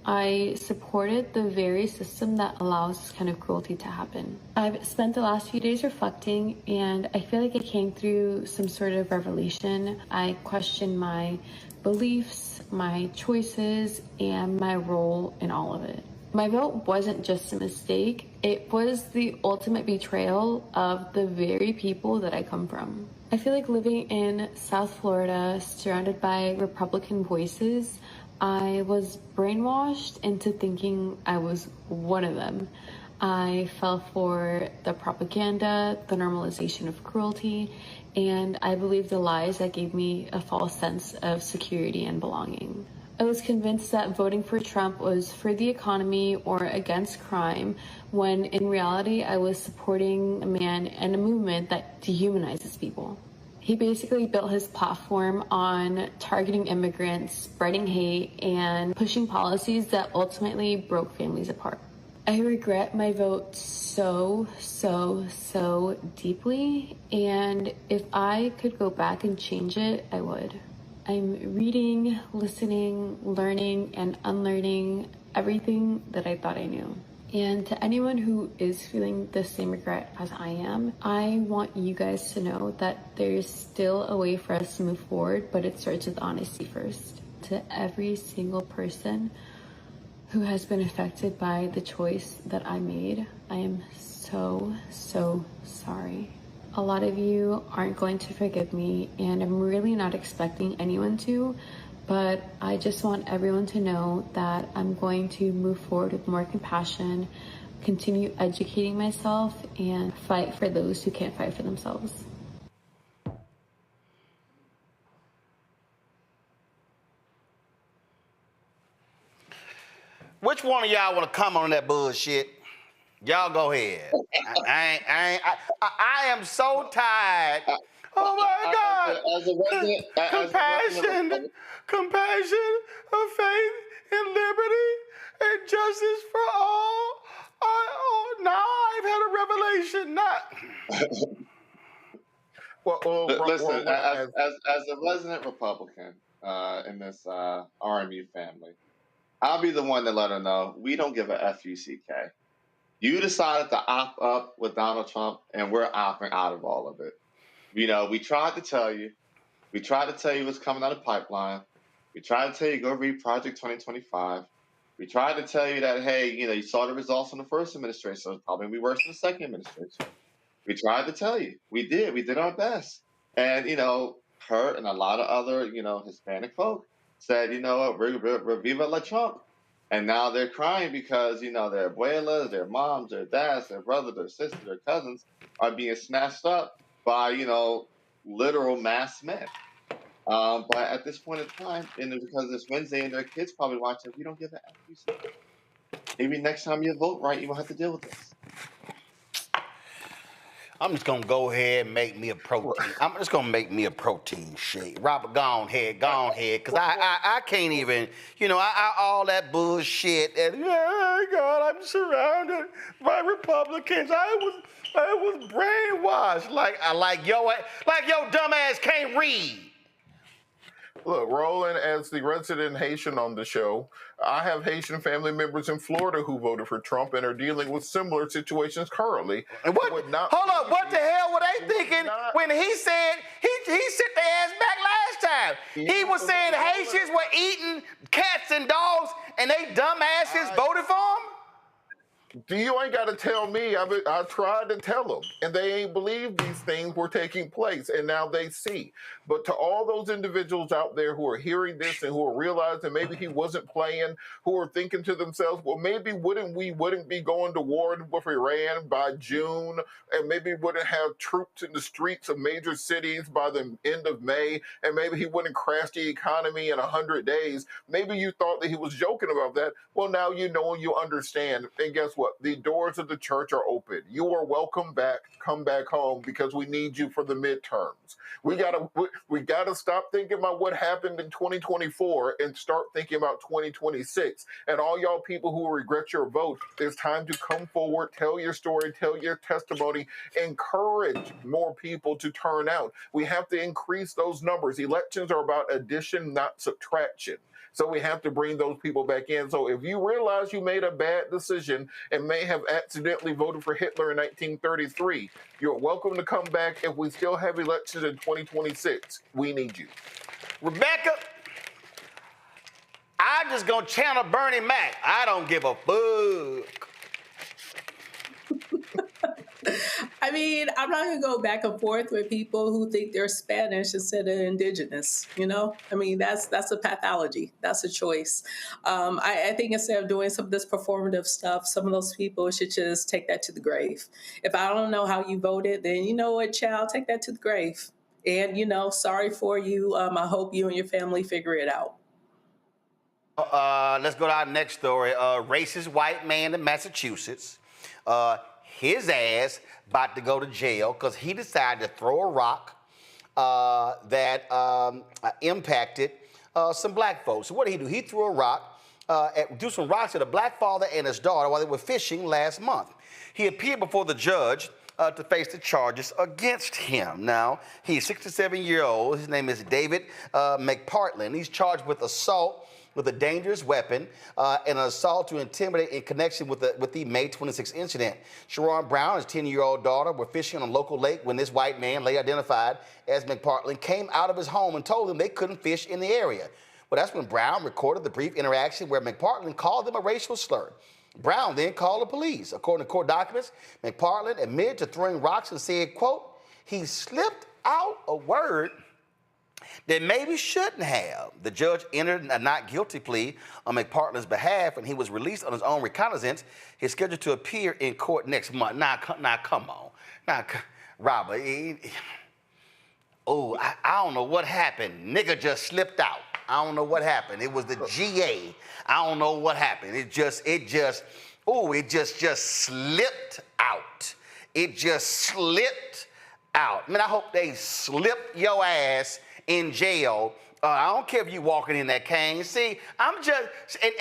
I supported the very system that allows this kind of cruelty to happen. I've spent the last few days reflecting, and I feel like I came through some sort of revelation. I questioned my beliefs, my choices, and my role in all of it. My vote wasn't just a mistake, it was the ultimate betrayal of the very people that I come from. I feel like living in South Florida, surrounded by Republican voices, I was brainwashed into thinking I was one of them. I fell for the propaganda, the normalization of cruelty, and I believed the lies that gave me a false sense of security and belonging. I was convinced that voting for Trump was for the economy or against crime, when in reality I was supporting a man and a movement that dehumanizes people. He basically built his platform on targeting immigrants, spreading hate, and pushing policies that ultimately broke families apart. I regret my vote so deeply, and if I could go back and change it, I would. I'm reading, listening, learning, and unlearning everything that I thought I knew. And to anyone who is feeling the same regret as I am, I want you guys to know that there's still a way for us to move forward, but it starts with honesty first. To every single person who has been affected by the choice that I made, I am so sorry. A lot of you aren't going to forgive me, and I'm really not expecting anyone to, but I just want everyone to know that I'm going to move forward with more compassion, continue educating myself, and fight for those who can't fight for themselves. Which one of y'all want to come on that bullshit? Y'all go ahead. I am so tired. Oh my God! Compassion of faith and liberty and justice for all. Now I've had a revelation. Listen, as a resident Republican in this RMU family, I'll be the one to let her know we don't give a FUCK. You decided to opt up with Donald Trump, and we're opting out of all of it. You know, we tried to tell you. We tried to tell you what's coming out of the pipeline. We tried to tell you go read Project 2025. We tried to tell you that, hey, you know, you saw the results from the first administration, so it's probably going to be worse in the second administration. We tried to tell you. We did. We did our best. And, you know, her and a lot of other, you know, Hispanic folk said, you know what, we're Viva la Trump. And now they're crying because, you know, their abuelas, their moms, their dads, their brothers, their sisters, their cousins are being snatched up by, you know, literal mass men. But at this point in time, and because it's Wednesday and their kids probably watching, we don't give a F. Maybe next time you vote right, you won't have to deal with this. I'm just gonna go ahead and make me a protein. I'm just gonna make me a protein shake. Robert, go on ahead, cause I can't even, you know, all that bullshit. And yeah, God, I'm surrounded by Republicans. I was brainwashed. Like your dumb ass can't read. Look, Roland, as the resident Haitian on the show, I have Haitian family members in Florida who voted for Trump and are dealing with similar situations currently. And what the hell were they thinking when he said he sent their ass back last time? He was saying Haitians were eating cats and dogs, and they dumb asses voted for him? You ain't got to tell me. I tried to tell them, and they ain't believe these things were taking place, and now they see. But to all those individuals out there who are hearing this and who are realizing maybe he wasn't playing, who are thinking to themselves, well, maybe wouldn't be going to war with Iran by June, and maybe wouldn't have troops in the streets of major cities by the end of May, and maybe he wouldn't crash the economy in 100 days. Maybe you thought that he was joking about that. Well, now you know and you understand. And guess what? The doors of the church are open. You are welcome back. Come back home because we need you for the midterms. We gotta stop thinking about what happened in 2024 and start thinking about 2026. And all y'all people who regret your vote, it's time to come forward, tell your story, tell your testimony, encourage more people to turn out. We have to increase those numbers. Elections are about addition, not subtraction. So we have to bring those people back in. So if you realize you made a bad decision and may have accidentally voted for Hitler in 1933, you're welcome to come back if we still have elections in 2026. We need you. Rebecca, I'm just going to channel Bernie Mac. I don't give a fuck. I mean, I'm not going to go back and forth with people who think they're Spanish instead of indigenous, you know? I mean, that's a pathology. That's a choice. I think instead of doing some of this performative stuff, some of those people should just take that to the grave. If I don't know how you voted, then you know what, child, take that to the grave. And, you know, sorry for you. I hope you and your family figure it out. Let's go to our next story. Racist white man in Massachusetts. His ass about to go to jail because he decided to throw a rock that impacted some black folks. So what did he do? He threw some rocks at a black father and his daughter while they were fishing last month. He appeared before the judge to face the charges against him. Now, he's 67-year-old. His name is David McPartland. He's charged with assault with a dangerous weapon and an assault to intimidate in connection with the May 26 incident. Sharon Brown, his 10-year-old daughter, were fishing on a local lake when this white man, later identified as McPartland, came out of his home and told them they couldn't fish in the area. Well, that's when Brown recorded the brief interaction where McPartland called them a racial slur. Brown then called the police. According to court documents, McPartland admitted to throwing rocks and said, quote, he slipped out a word that maybe shouldn't have. The judge entered a not guilty plea on McPartland's behalf, and he was released on his own recognizance. He's scheduled to appear in court next month. Now come on. Now, Robert, I don't know what happened. Nigga just slipped out. I don't know what happened. It was the GA. I don't know what happened. It just slipped out. It just slipped out. Man, I hope they slip your ass in jail. I don't care if you walking in that cane. See,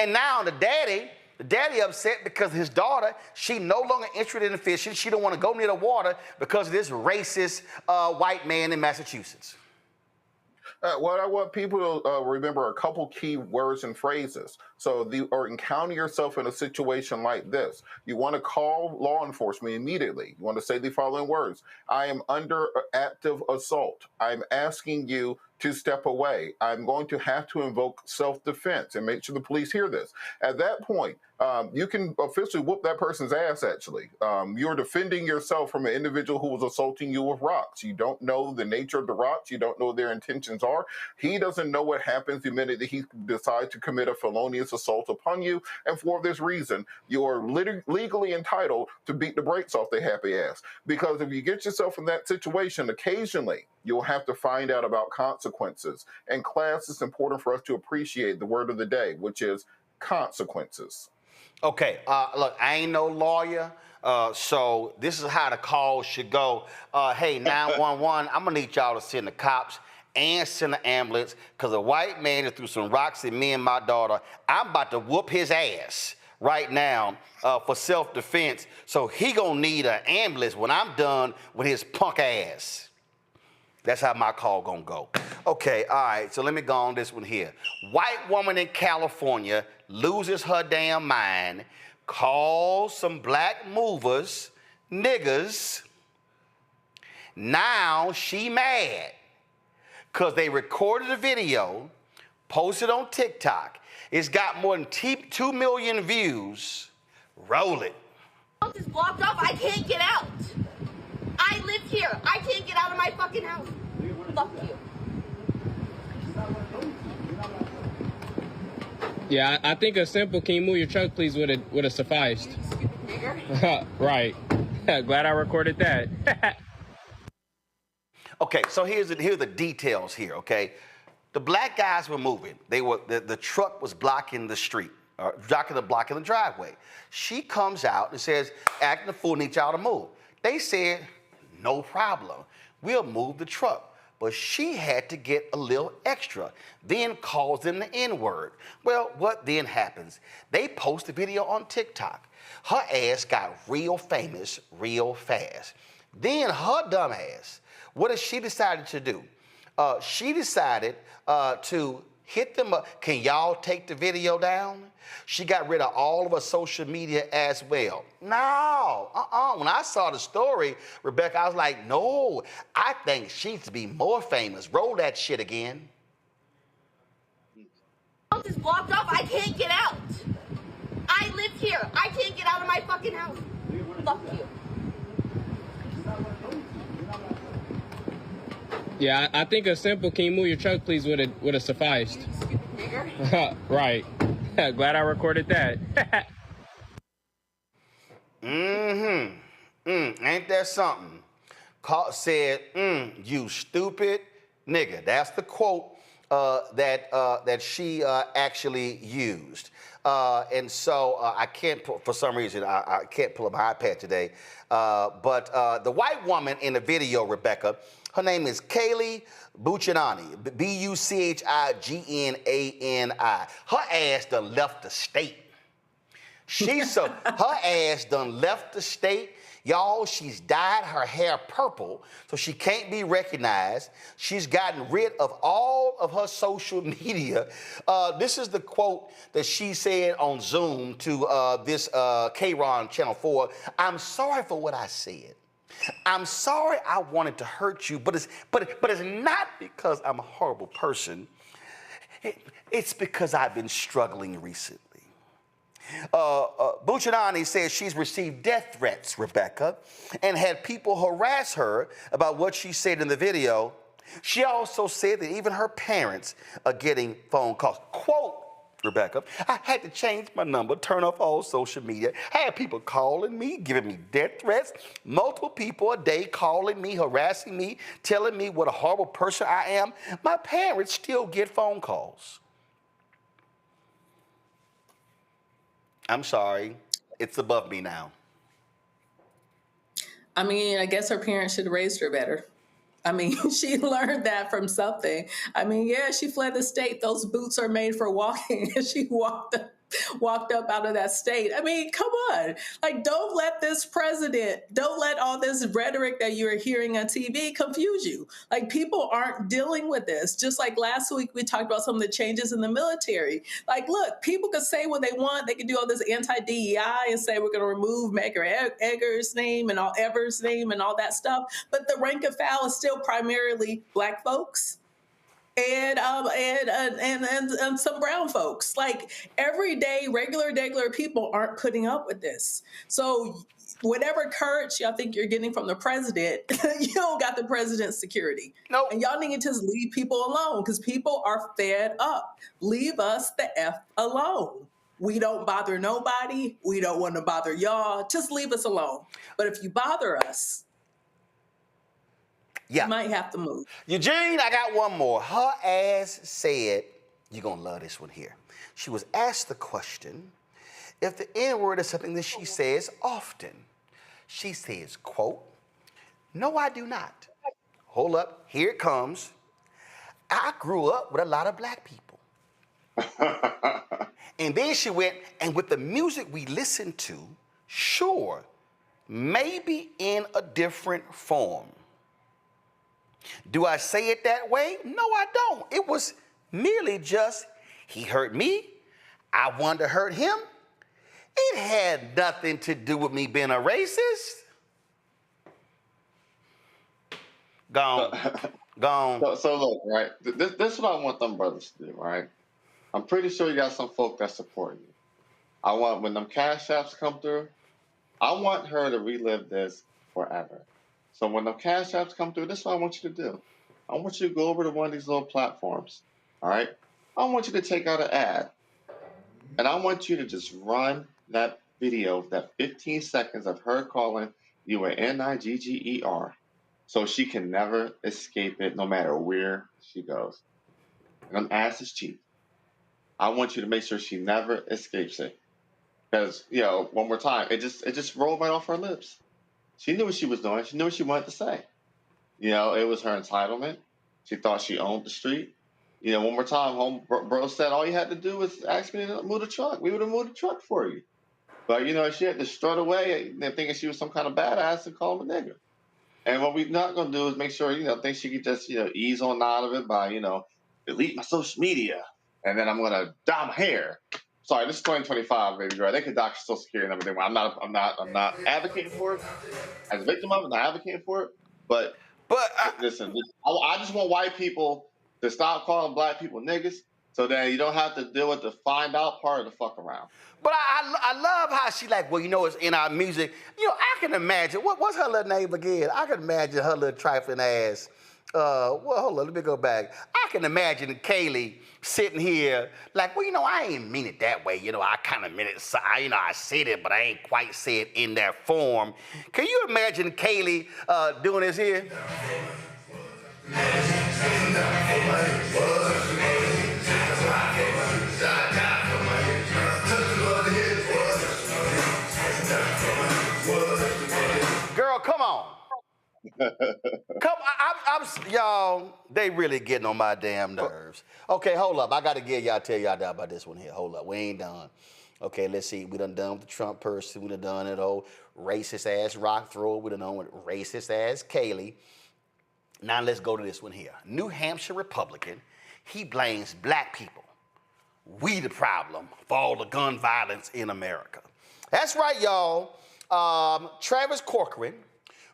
and now the daddy upset because his daughter, she no longer interested in fishing. She don't want to go near the water because of this racist white man in Massachusetts. What I want people to remember a couple key words and phrases. So, or encounter yourself in a situation like this. You want to call law enforcement immediately. You want to say the following words. I am under active assault. I'm asking you to step away. I'm going to have to invoke self-defense, and make sure the police hear this. At that point, you can officially whoop that person's ass, actually. You're defending yourself from an individual who was assaulting you with rocks. You don't know the nature of the rocks. You don't know what their intentions are. He doesn't know what happens the minute that he decides to commit a felonious assault upon you. And for this reason, you are legally entitled to beat the brakes off their happy ass. Because if you get yourself in that situation, occasionally, you'll have to find out about consequences. And class, it's important for us to appreciate the word of the day, which is consequences. Okay, look, I ain't no lawyer, so this is how the call should go. Hey, 911, I'm gonna need y'all to send the cops and send the ambulance, because a white man that threw some rocks at me and my daughter, I'm about to whoop his ass right now for self-defense, so he gonna need an ambulance when I'm done with his punk ass. That's how my call gonna go. Okay, all right, so let me go on this one here. White woman in California loses her damn mind, calls some black movers niggas. Now she mad because they recorded a video, posted on TikTok. It's got more than 2 million views. Roll it. House is blocked off. I can't get out. I live here. I can't get out of my fucking house. Fuck you. Yeah, I think a simple "can you move your truck, please" would have sufficed. You stupid nigger. Right. Glad I recorded that. Okay, so here's the details here. Okay, the black guys were moving. The truck was blocking the street, blocking the driveway. She comes out and says, "Acting a fool, need y'all to move." They said, "No problem. We'll move the truck." But she had to get a little extra, then calls them the N-word. Well, what then happens? They post the video on TikTok. Her ass got real famous real fast. Then her dumb ass, what has she decided to do? She decided to hit them up. Can y'all take the video down? She got rid of all of her social media as well. No, When I saw the story, Rebecca, I was like, no, I think she needs to be more famous. Roll that shit again. House is blocked off. I can't get out. I live here. I can't get out of my fucking house. Fuck you. Yeah, I think a simple "can you move your truck, please" would have sufficed. You stupid nigger. Right. Glad I recorded that. Ain't that something? Said, you stupid nigga. That's the quote that she actually used. And so I can't, for some reason, I can't pull up my iPad today. But the white woman in the video, Rebecca, Her name is Kaylee Buccignani, Buccignani. Her ass done left the state. Her ass done left the state. Y'all, she's dyed her hair purple so she can't be recognized. She's gotten rid of all of her social media. This is the quote that she said on Zoom to this K-Ron Channel 4. I'm sorry for what I said. I'm sorry I wanted to hurt you, but it's not because I'm a horrible person. It's because I've been struggling recently. Buccignani says she's received death threats, Rebecca, and had people harass her about what she said in the video. She also said that even her parents are getting phone calls. Quote, Rebecca, I had to change my number, turn off all social media. I had people calling me, giving me death threats. Multiple people a day calling me, harassing me, telling me what a horrible person I am. My parents still get phone calls. I'm sorry. It's above me now. I mean, I guess her parents should have raised her better. I mean, she learned that from something. I mean, yeah, she fled the state. Those boots are made for walking. And she walked up out of that state. I mean, come on. Like, don't let all this rhetoric that you're hearing on TV confuse you. Like, people aren't dealing with this. Just like last week, we talked about some of the changes in the military. Like, look, people could say what they want. They could do all this anti-DEI and say we're going to remove Medgar Evers' name and all that stuff. But the rank and file is still primarily Black folks. And some brown folks. Like, everyday, regular people aren't putting up with this. So whatever courage y'all think you're getting from the president, you don't got the president's security. Nope. And y'all need to just leave people alone because people are fed up. Leave us the F alone. We don't bother nobody. We don't want to bother y'all. Just leave us alone. But if you bother us, you might have to move. Eugene, I got one more. Her ass said, you're going to love this one here. She was asked the question, if the N-word is something that she says often. She says, quote, no, I do not. Hold up, here it comes. I grew up with a lot of Black people. And then she went, and with the music we listen to, sure, maybe in a different form. Do I say it that way? No, I don't. It was merely just, he hurt me, I wanted to hurt him. It had nothing to do with me being a racist. Gone. So look, right, this is what I want them brothers to do, right? I'm pretty sure you got some folk that support you. I want, when them cash apps come through, I want her to relive this forever. So when the cash apps come through, this is what I want you to do. I want you to go over to one of these little platforms, all right? I want you to take out an ad, and I want you to just run that video, that 15 seconds of her calling you a Nigger, so she can never escape it no matter where she goes. And them ass is cheap. I want you to make sure she never escapes it. Because, you know, one more time, it just rolled right off her lips. She knew what she was doing. She knew what she wanted to say. You know, it was her entitlement. She thought she owned the street. You know, one more time, bro said all you had to do was ask me to move the truck. We would have moved the truck for you. But, you know, she had to strut away thinking she was some kind of badass and call him a nigger. And what we're not going to do is make sure, you know, think she could just, you know, ease on out of it by, you know, delete my social media. And then I'm going to dye my hair. Sorry, this is 2025, baby girl. They could dock your Social Security and everything. I'm not advocating for it. As a victim of it, I'm not advocating for it. But listen, I just want white people to stop calling Black people niggas, so that you don't have to deal with the find out part of the fuck around. But I love how she like, well, you know, it's in our music. You know, I can imagine, what's her little name again? I can imagine her little trifling ass. Well, hold on, let me go back. I can imagine Kaylee sitting here like, well, you know, I ain't mean it that way. You know, I kind of meant it, you know, I said it, but I ain't quite said it in that form. Can you imagine Kaylee doing this here? Girl, come on. I'm They really getting on my damn nerves. Okay, hold up. I got to tell y'all about this one here. Hold up. We ain't done. Okay, let's see. We done with the Trump person. We done it old racist-ass rock thrower. We done with racist-ass Kaylee. Now let's go to this one here. New Hampshire Republican. He blames black people. We the problem for all the gun violence in America. That's right, y'all. Travis Corcoran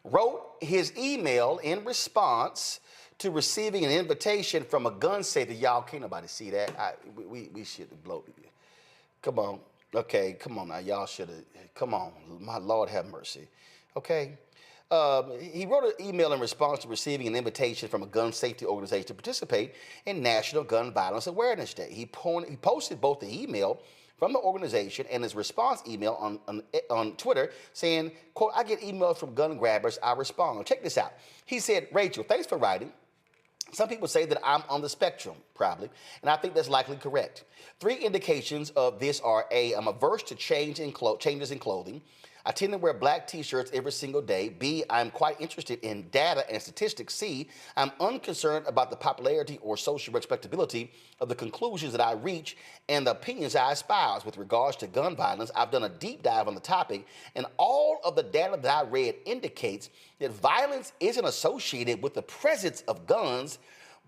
wrote his email in response to receiving an invitation from a gun safety. Y'all, can't nobody see that. We should have blown it. Come on. Okay, come on now. Y'all should have. Come on. My Lord have mercy. Okay. He wrote an email in response to receiving an invitation from a gun safety organization to participate in National Gun Violence Awareness Day. He posted both the email from the organization and his response email on Twitter saying, quote, I get emails from gun grabbers, I respond. Check this out. He said, Rachel, thanks for writing. Some people say that I'm on the spectrum, probably, and I think that's likely correct. 3 indications of this are A, I'm averse to changes in clothing. I tend to wear black t-shirts every single day. B, I'm quite interested in data and statistics. C, I'm unconcerned about the popularity or social respectability of the conclusions that I reach and the opinions I espouse. With regards to gun violence, I've done a deep dive on the topic, and all of the data that I read indicates that violence isn't associated with the presence of guns,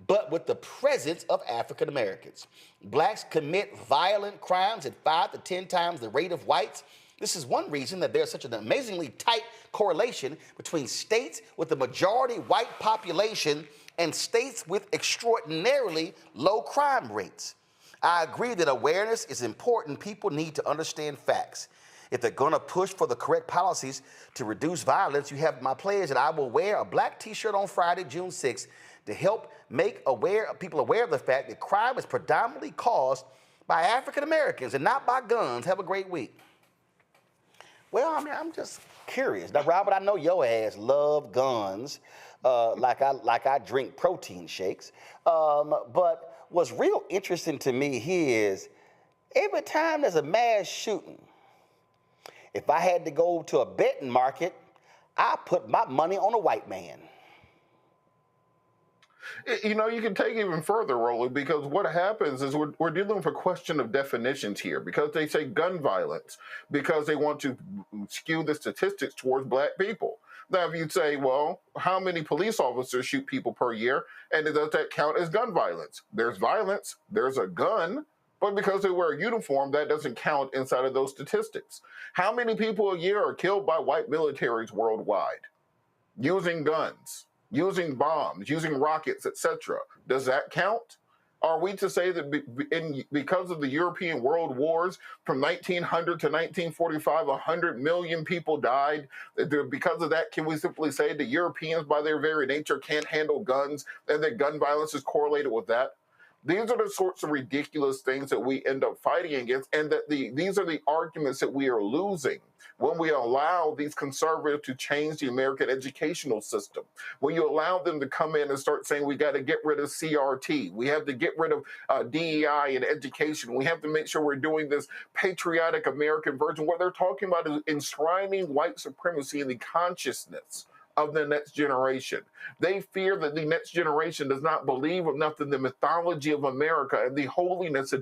but with the presence of African Americans. Blacks commit violent crimes at 5 to 10 times the rate of whites. This is one reason that there's such an amazingly tight correlation between states with the majority white population and states with extraordinarily low crime rates. I agree that awareness is important. People need to understand facts. If they're going to push for the correct policies to reduce violence, you have my pledge that I will wear a black t-shirt on Friday, June 6th, to help make people aware of the fact that crime is predominantly caused by African Americans and not by guns. Have a great week. Well, I mean, I'm just curious. Now, Robert, I know your ass love guns like I drink protein shakes. But what's real interesting to me here is every time there's a mass shooting, if I had to go to a betting market, I put my money on a white man. You know, you can take it even further, Rolly, because what happens is we're dealing with a question of definitions here, because they say gun violence, because they want to skew the statistics towards black people. Now, if you'd say, well, how many police officers shoot people per year, and does that count as gun violence? There's violence, there's a gun, but because they wear a uniform, that doesn't count inside of those statistics. How many people a year are killed by white militaries worldwide using guns? Using bombs, using rockets, etc. Does that count? Are we to say that because of the European world wars from 1900 to 1945, 100 million people died? Because of that, can we simply say that Europeans, by their very nature, can't handle guns and that gun violence is correlated with that? These are the sorts of ridiculous things that we end up fighting against, and that these are the arguments that we are losing when we allow these conservatives to change the American educational system. When you allow them to come in and start saying we got to get rid of CRT, we have to get rid of DEI in education, we have to make sure we're doing this patriotic American version. What they're talking about is enshrining white supremacy in the consciousness of the next generation. They fear that the next generation does not believe enough in the mythology of America and the holiness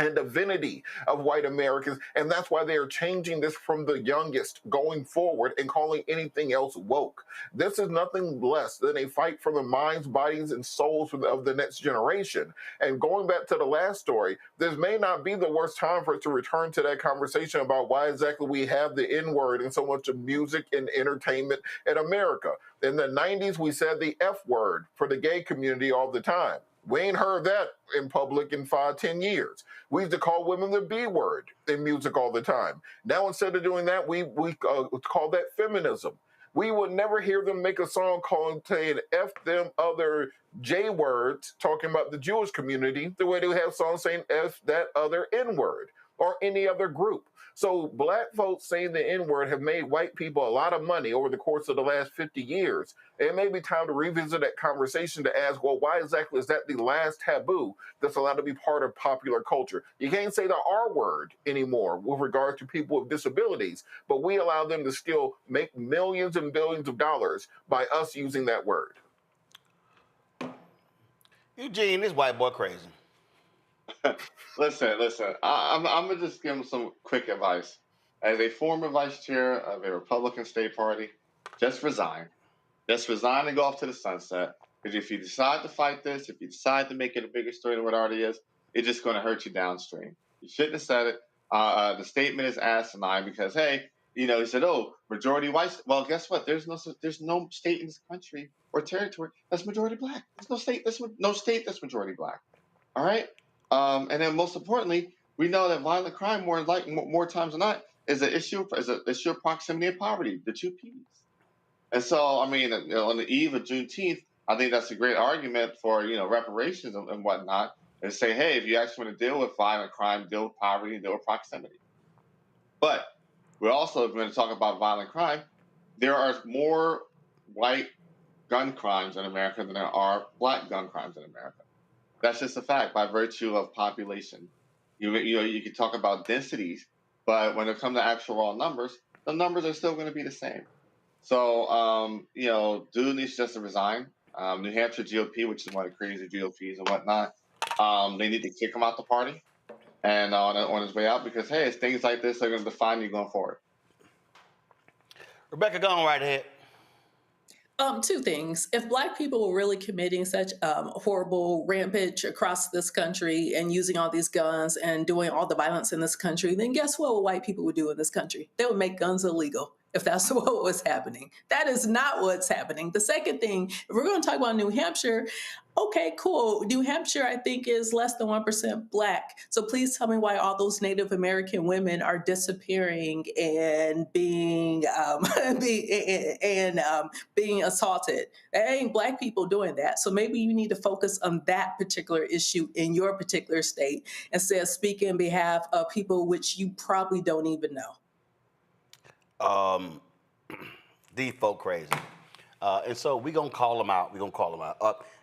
and divinity of white Americans, and that's why they are changing this from the youngest going forward and calling anything else woke. This is nothing less than a fight for the minds, bodies, and souls of the next generation. And going back to the last story, this may not be the worst time for us to return to that conversation about why exactly we have the N-word in so much of music and entertainment in America. In the 90s, we said the F-word for the gay community all the time. We ain't heard that in public in 5-10 years. We used to call women the B word in music all the time. Now, instead of doing that, we call that feminism. We would never hear them make a song saying F them other J words, talking about the Jewish community, the way they have songs saying F that other N word or any other group. So black folks saying the N-word have made white people a lot of money over the course of the last 50 years. It may be time to revisit that conversation to ask, well, why exactly is that the last taboo that's allowed to be part of popular culture? You can't say the R word anymore with regard to people with disabilities, but we allow them to still make millions and billions of dollars by us using that word. Eugene, this white boy crazy. Listen. I'm gonna just give him some quick advice. As a former vice chair of a Republican state party, just resign. Just resign and go off to the sunset. Because if you decide to fight this, if you decide to make it a bigger story than what it already is, it's just going to hurt you downstream. You shouldn't have said it. The statement is asinine because, hey, he said, "Oh, majority white." Well, guess what? There's no state in this country or territory that's majority black. There's no state that's majority black. All right. And then most importantly, we know that violent crime more times than not is an issue of proximity and poverty, the two P's. And so, I mean, on the eve of Juneteenth, I think that's a great argument for reparations and whatnot, and say, hey, if you actually want to deal with violent crime, deal with poverty, deal with proximity. But we're also going to talk about violent crime. There are more white gun crimes in America than there are black gun crimes in America. That's just a fact by virtue of population. You can talk about densities, but when it comes to actual raw numbers, the numbers are still going to be the same. So, dude needs just to resign. New Hampshire GOP, which is one of the crazy GOPs and whatnot, they need to kick him out the party and on his way out because, hey, it's things like this that are going to define you going forward. Rebecca, go on right ahead. Two things. If Black people were really committing such horrible rampage across this country and using all these guns and doing all the violence in this country, then guess what white people would do in this country? They would make guns illegal if that's what was happening. That is not what's happening. The second thing, if we're going to talk about New Hampshire, okay, cool. New Hampshire, I think, is less than 1% Black. So please tell me why all those Native American women are disappearing and being being assaulted. That ain't Black people doing that. So maybe you need to focus on that particular issue in your particular state instead of speaking on behalf of people which you probably don't even know. These folk crazy. And so we're going to call them out.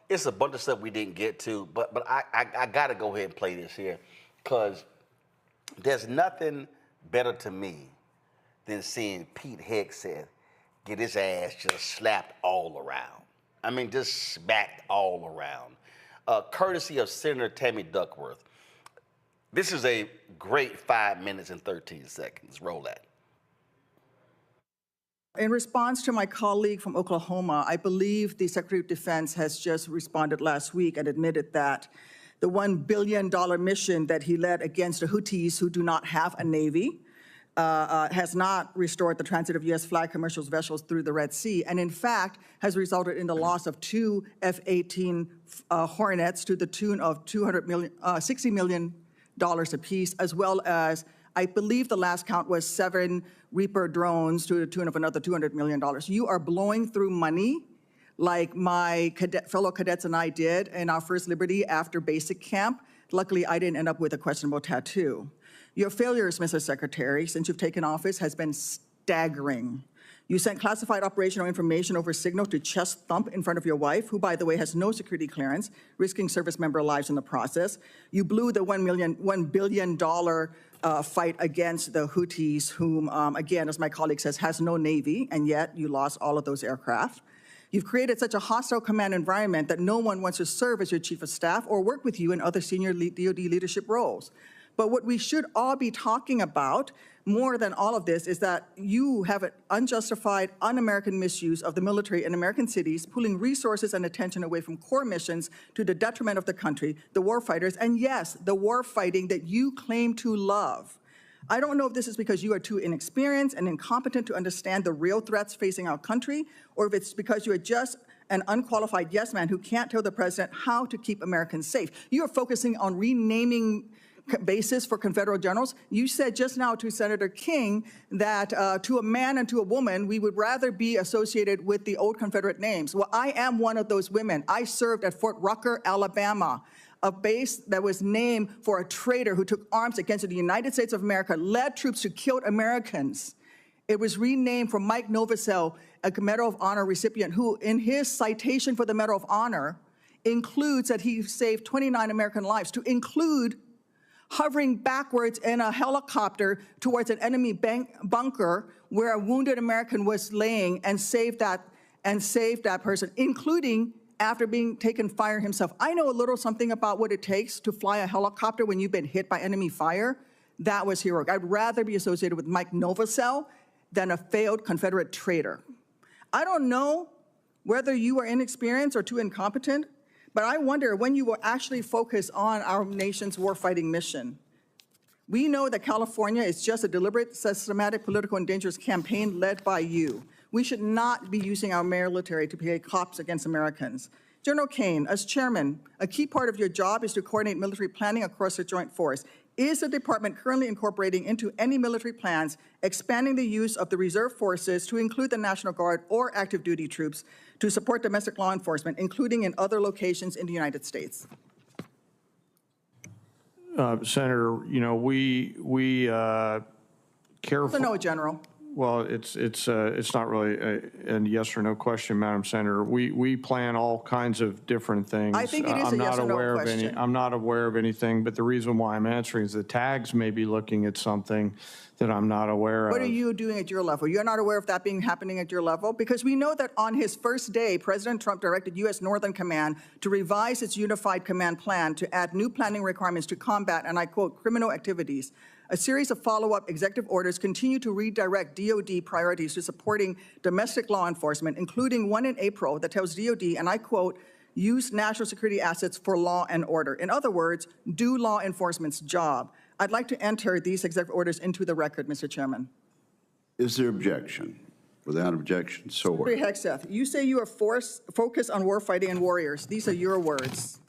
It's a bunch of stuff we didn't get to, but I got to go ahead and play this here because there's nothing better to me than seeing Pete Hegseth get his ass just slapped all around. I mean, just smacked all around. Courtesy of Senator Tammy Duckworth. This is a great 5 minutes and 13 seconds. Roll that. In response to my colleague from Oklahoma, I believe the Secretary of Defense has just responded last week and admitted that the $1 billion mission that he led against the Houthis, who do not have a Navy, has not restored the transit of U.S. flag commercial vessels through the Red Sea, and in fact has resulted in the loss of 2 F-18 Hornets to the tune of $60 million apiece, as well as, I believe the last count was 7 Reaper drones to the tune of another $200 million. You are blowing through money like my fellow cadets and I did in our first Liberty after basic camp. Luckily, I didn't end up with a questionable tattoo. Your failures, Mr. Secretary, since you've taken office has been staggering. You sent classified operational information over Signal to chest thump in front of your wife, who, by the way, has no security clearance, risking service member lives in the process. You blew the $1 billion fight against the Houthis, whom, again, as my colleague says, has no Navy, and yet you lost all of those aircraft. You've created such a hostile command environment that no one wants to serve as your chief of staff or work with you in other senior DoD leadership roles. But what we should all be talking about more than all of this is that you have an unjustified, un-American misuse of the military in American cities, pulling resources and attention away from core missions to the detriment of the country, the war fighters, and yes, the war fighting that you claim to love. I don't know if this is because you are too inexperienced and incompetent to understand the real threats facing our country, or if it's because you are just an unqualified yes man who can't tell the president how to keep Americans safe. You are focusing on renaming basis for Confederate generals. You said just now to Senator King that to a man and to a woman, we would rather be associated with the old Confederate names. Well, I am one of those women. I served at Fort Rucker, Alabama, a base that was named for a traitor who took arms against the United States of America, led troops who killed Americans. It was renamed for Mike Novosel, a Medal of Honor recipient who, in his citation for the Medal of Honor, includes that he saved 29 American lives, to include hovering backwards in a helicopter towards an enemy bunker where a wounded American was laying and saved that person, including after being taken fire himself. I know a little something about what it takes to fly a helicopter when you've been hit by enemy fire. That was heroic. I'd rather be associated with Mike Novosel than a failed Confederate traitor. I don't know whether you are inexperienced or too incompetent, but I wonder when you will actually focus on our nation's warfighting mission. We know that California is just a deliberate, systematic political and dangerous campaign led by you. We should not be using our military to play cops against Americans. General Kane, as chairman, a key part of your job is to coordinate military planning across the joint force. Is the department currently incorporating into any military plans expanding the use of the reserve forces to include the National Guard or active duty troops to support domestic law enforcement, including in other locations in the United States? Senator, you know, we careful. No, General. Well, it's not really a yes or no question, Madam Senator. We plan all kinds of different things. I think it is a yes or no question. I'm not aware of anything, but the reason why I'm answering is the tags may be looking at something that I'm not aware of. What are you doing at your level? You're not aware of that happening at your level? Because we know that on his first day, President Trump directed U.S. Northern Command to revise its unified command plan to add new planning requirements to combat, and I quote, criminal activities. A series of follow-up executive orders continue to redirect DOD priorities to supporting domestic law enforcement, including one in April that tells DOD, and I quote, use national security assets for law and order. In other words, do law enforcement's job. I'd like to enter these executive orders into the record, Mr. Chairman. Is there objection? Without objection, so ordered. Secretary Hegseth, you say you are focused on warfighting and warriors. These are your words.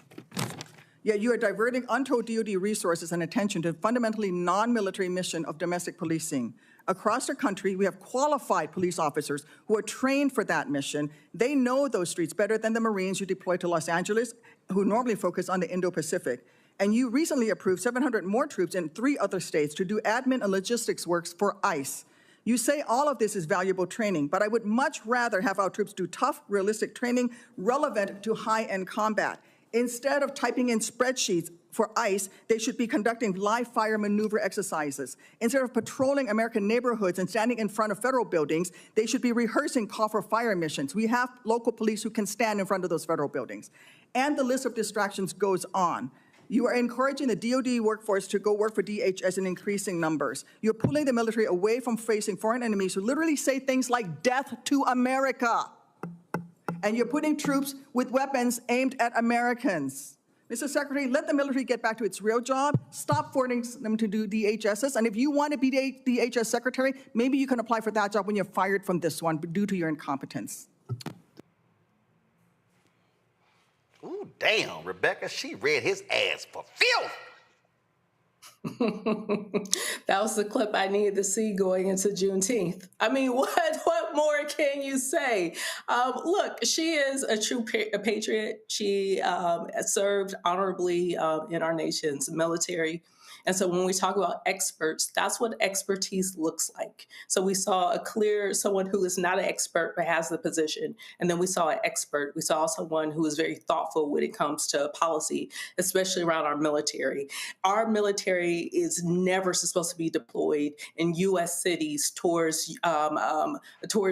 Yet you are diverting untold DOD resources and attention to a fundamentally non-military mission of domestic policing. Across the country, we have qualified police officers who are trained for that mission. They know those streets better than the Marines you deploy to Los Angeles, who normally focus on the Indo-Pacific. And you recently approved 700 more troops in 3 other states to do admin and logistics works for ICE. You say all of this is valuable training, but I would much rather have our troops do tough, realistic training relevant to high-end combat. Instead of typing in spreadsheets for ICE, they should be conducting live fire maneuver exercises. Instead of patrolling American neighborhoods and standing in front of federal buildings, they should be rehearsing call for fire missions. We have local police who can stand in front of those federal buildings. And the list of distractions goes on. You are encouraging the DOD workforce to go work for DHS in increasing numbers. You're pulling the military away from facing foreign enemies who literally say things like death to America. And you're putting troops with weapons aimed at Americans. Mr. Secretary, let the military get back to its real job. Stop forcing them to do DHSs. And if you want to be the DHS secretary, maybe you can apply for that job when you're fired from this one due to your incompetence. Ooh, damn, Rebecca, she read his ass for filth. That was the clip I needed to see going into Juneteenth. I mean, what more can you say? Look, she is a true patriot. She served honorably in our nation's military. And so when we talk about experts, that's what expertise looks like. So we saw a clear someone who is not an expert but has the position. And then we saw an expert. We saw someone who is very thoughtful when it comes to policy, especially around our military. Our military is never supposed to be deployed in U.S. cities towards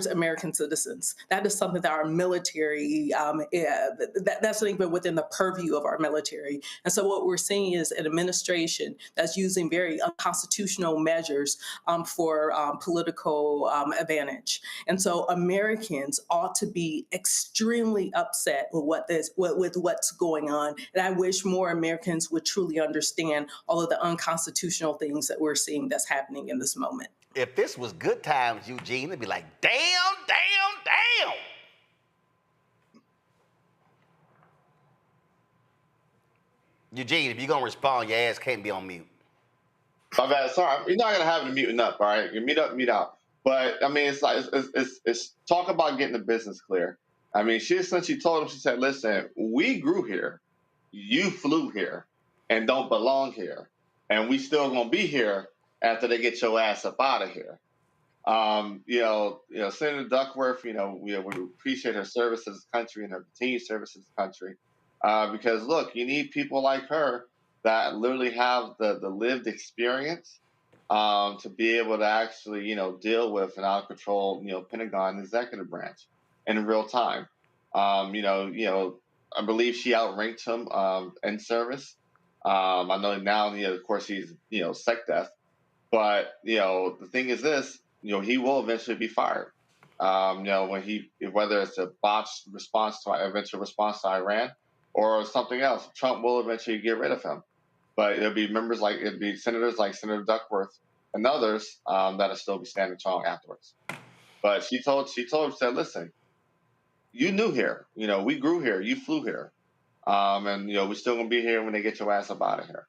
American citizens. That is something that our military, that's not even within the purview of our military. And so what we're seeing is an administration that's using very unconstitutional measures for political advantage. And so Americans ought to be extremely upset with what's going on. And I wish more Americans would truly understand all of the unconstitutional things that we're seeing that's happening in this moment. If this was good times, Eugene, it'd be like, damn, damn, damn. Eugene, if you're going to respond, your ass can't be on mute. My bad. Sorry, you're not gonna have it muting up, all right? You mute up, mute out. But I mean, it's talk about getting the business clear. I mean, she essentially told him, she said, "Listen, we grew here, you flew here, and don't belong here, and we still gonna be here after they get your ass up out of here." Senator Duckworth, we appreciate her service to this country and her continued service to this country, because look, you need people like her that literally have the lived experience to be able to actually, deal with an out of control, Pentagon executive branch in real time. I believe she outranked him in service. I know now, of course, he's, sec death. But, the thing is this, he will eventually be fired. Whether it's a botched response to eventual response to Iran or something else, Trump will eventually get rid of him. But it'll be senators like Senator Duckworth and others that'll still be standing strong afterwards. But she said, listen, you knew here, we grew here, you flew here. And we're still gonna be here when they get your ass up out of here.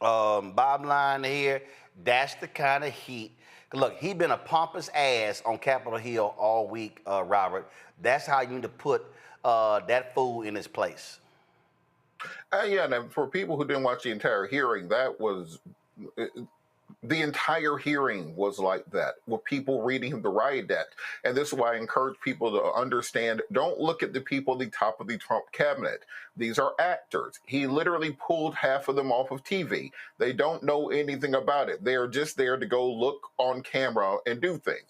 Bottom line here, that's the kind of heat. Look, he been a pompous ass on Capitol Hill all week, Robert. That's how you need to put that fool in his place. Yeah, and for people who didn't watch the entire hearing, the entire hearing was like that, with people reading him the riot act. And this is why I encourage people to understand, don't look at the people at the top of the Trump cabinet. These are actors. He literally pulled half of them off of TV. They don't know anything about it. They are just there to go look on camera and do things.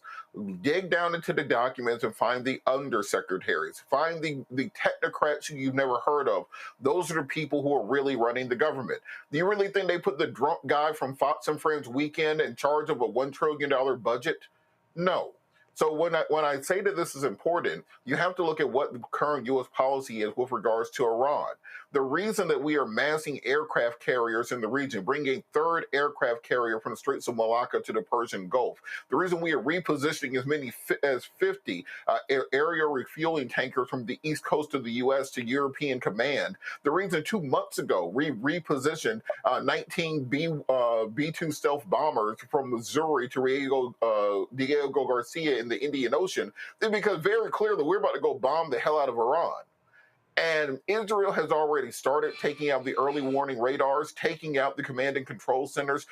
Dig down into the documents and find the undersecretaries. Find the technocrats who you've never heard of. Those are the people who are really running the government. Do you really think they put the drunk guy from Fox and Friends Weekend in charge of a $1 trillion budget? No. So when I say that this is important, you have to look at what the current U.S. policy is with regards to Iran. The reason that we are massing aircraft carriers in the region, bringing a third aircraft carrier from the Straits of Malacca to the Persian Gulf, the reason we are repositioning as many as 50 area refueling tankers from the east coast of the U.S. to European command, the reason 2 months ago we repositioned 19 B-2 stealth bombers from Missouri to Diego Garcia in the Indian Ocean is because very clearly we're about to go bomb the hell out of Iran. And Israel has already started taking out the early warning radars, taking out the command and control centers,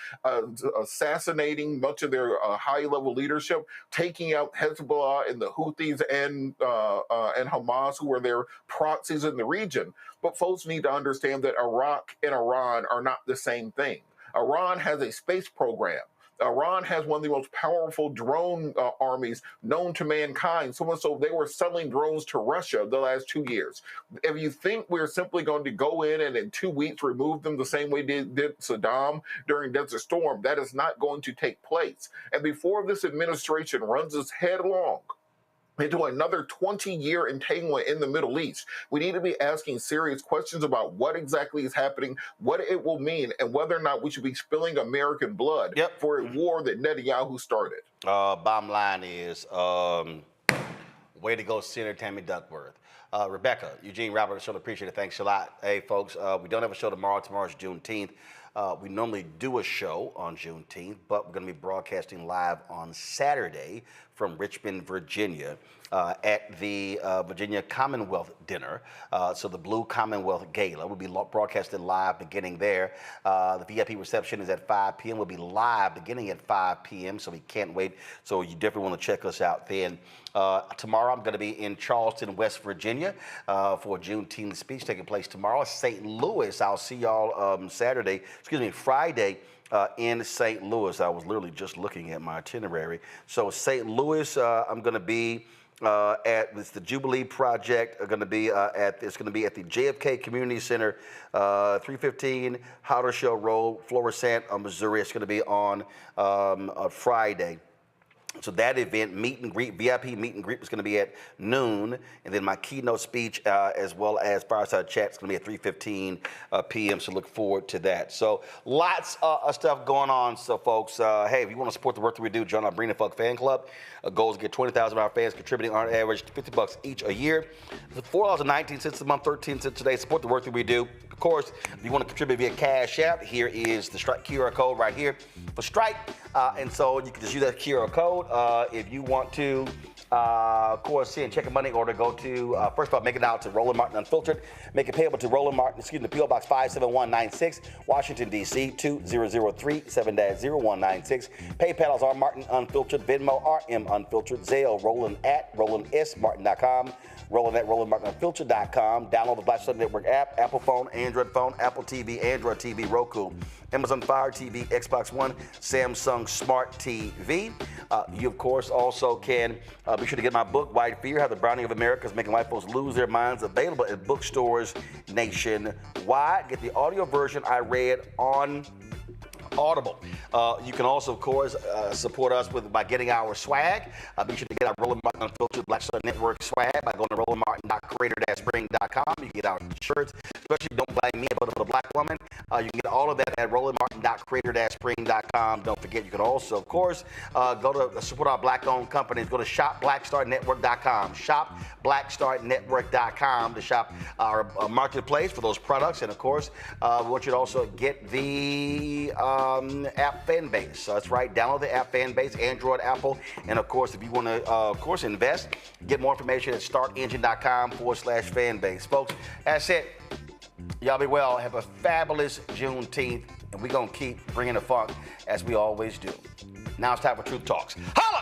assassinating much of their high-level leadership, taking out Hezbollah and the Houthis and Hamas, who are their proxies in the region. But folks need to understand that Iraq and Iran are not the same thing. Iran has a space program. Iran has one of the most powerful drone armies known to mankind, so much so they were selling drones to Russia the last 2 years. If you think we're simply going to go in and in 2 weeks remove them the same way did Saddam during Desert Storm, that is not going to take place. And before this administration runs us headlong into another 20-year entanglement in the Middle East, we need to be asking serious questions about what exactly is happening, what it will mean, and whether or not we should be spilling American blood for a war that Netanyahu started. Bottom line is, way to go, Senator Tammy Duckworth. Rebecca, Eugene, Robert, show appreciate it. Thanks a lot. Hey, folks, we don't have a show tomorrow. Tomorrow's Juneteenth. We normally do a show on Juneteenth, but we're going to be broadcasting live on Saturday from Richmond, Virginia, at the Virginia Commonwealth Dinner. So the Blue Commonwealth Gala will be broadcasted live beginning there. The VIP reception is at 5 p.m. We'll be live beginning at 5 p.m., so we can't wait. So you definitely want to check us out then. Tomorrow I'm going to be in Charleston, West Virginia for a Juneteenth speech taking place tomorrow. St. Louis, I'll see y'all Friday in St. Louis. I was literally just looking at my itinerary. So St. Louis, I'm going to be at the Jubilee Project. It's going to be at the JFK Community Center, 315 Howdershell Road, Florissant, Missouri. It's going to be on Friday. So that event, meet and greet, VIP meet and greet, is going to be at noon, and then my keynote speech as well as fireside chat is going to be at 3:15 p.m. So look forward to that. So lots of stuff going on. So folks, hey, if you want to support the work that we do, join our Bring the Fuck fan club. Our goal is to get 20,000 of our fans contributing on average $50 each a year. It's $4.19 a month, 13 cents today. Support the work that we do. Of course, if you want to contribute via Cash App, here is the Stripe QR code right here for Stripe. And so you can just use that QR code. If you want to, of course, send check a money order, go to, first of all, make it out to Roland Martin Unfiltered. Make it payable to Roland Martin, P.O. Box 57196, Washington, D.C., 20037 7-0196. PayPal is R Martin Unfiltered, Venmo, RM Unfiltered, Zelle, Roland at RolandSMartin.com. Roland at RolandMartinUnfiltered.com. Download the Black Star Network app, Apple phone, Android phone, Apple TV, Android TV, Roku, Amazon Fire TV, Xbox One, Samsung Smart TV. You, of course, also can be sure to get my book, White Fear, How the Browning of America is Making White Folks Lose Their Minds, available at bookstores nationwide. Get the audio version I read on Audible. You can also, of course, support us by getting our swag. Be sure to get our Roland Martin Unfiltered Black Star Network swag by going to rolandmartin.creator-spring.com. You can get our shirts, especially Don't Blame Me, but for the black woman. You can get all of that at rolandmartin.creator-spring.com. Don't forget, you can also, of course, go to support our black-owned companies. Go to shopblackstarnetwork.com. Shopblackstarnetwork.com to shop our marketplace for those products. And, of course, we want you to also get the app Fanbase. That's right. Download the app Fanbase, Android, Apple, and of course, if you want to, of course, invest, get more information at startengine.com/Fanbase. Folks, that's it. Y'all be well. Have a fabulous Juneteenth, and we're gonna keep bringing the funk as we always do. Now it's time for Truth Talks. Holla!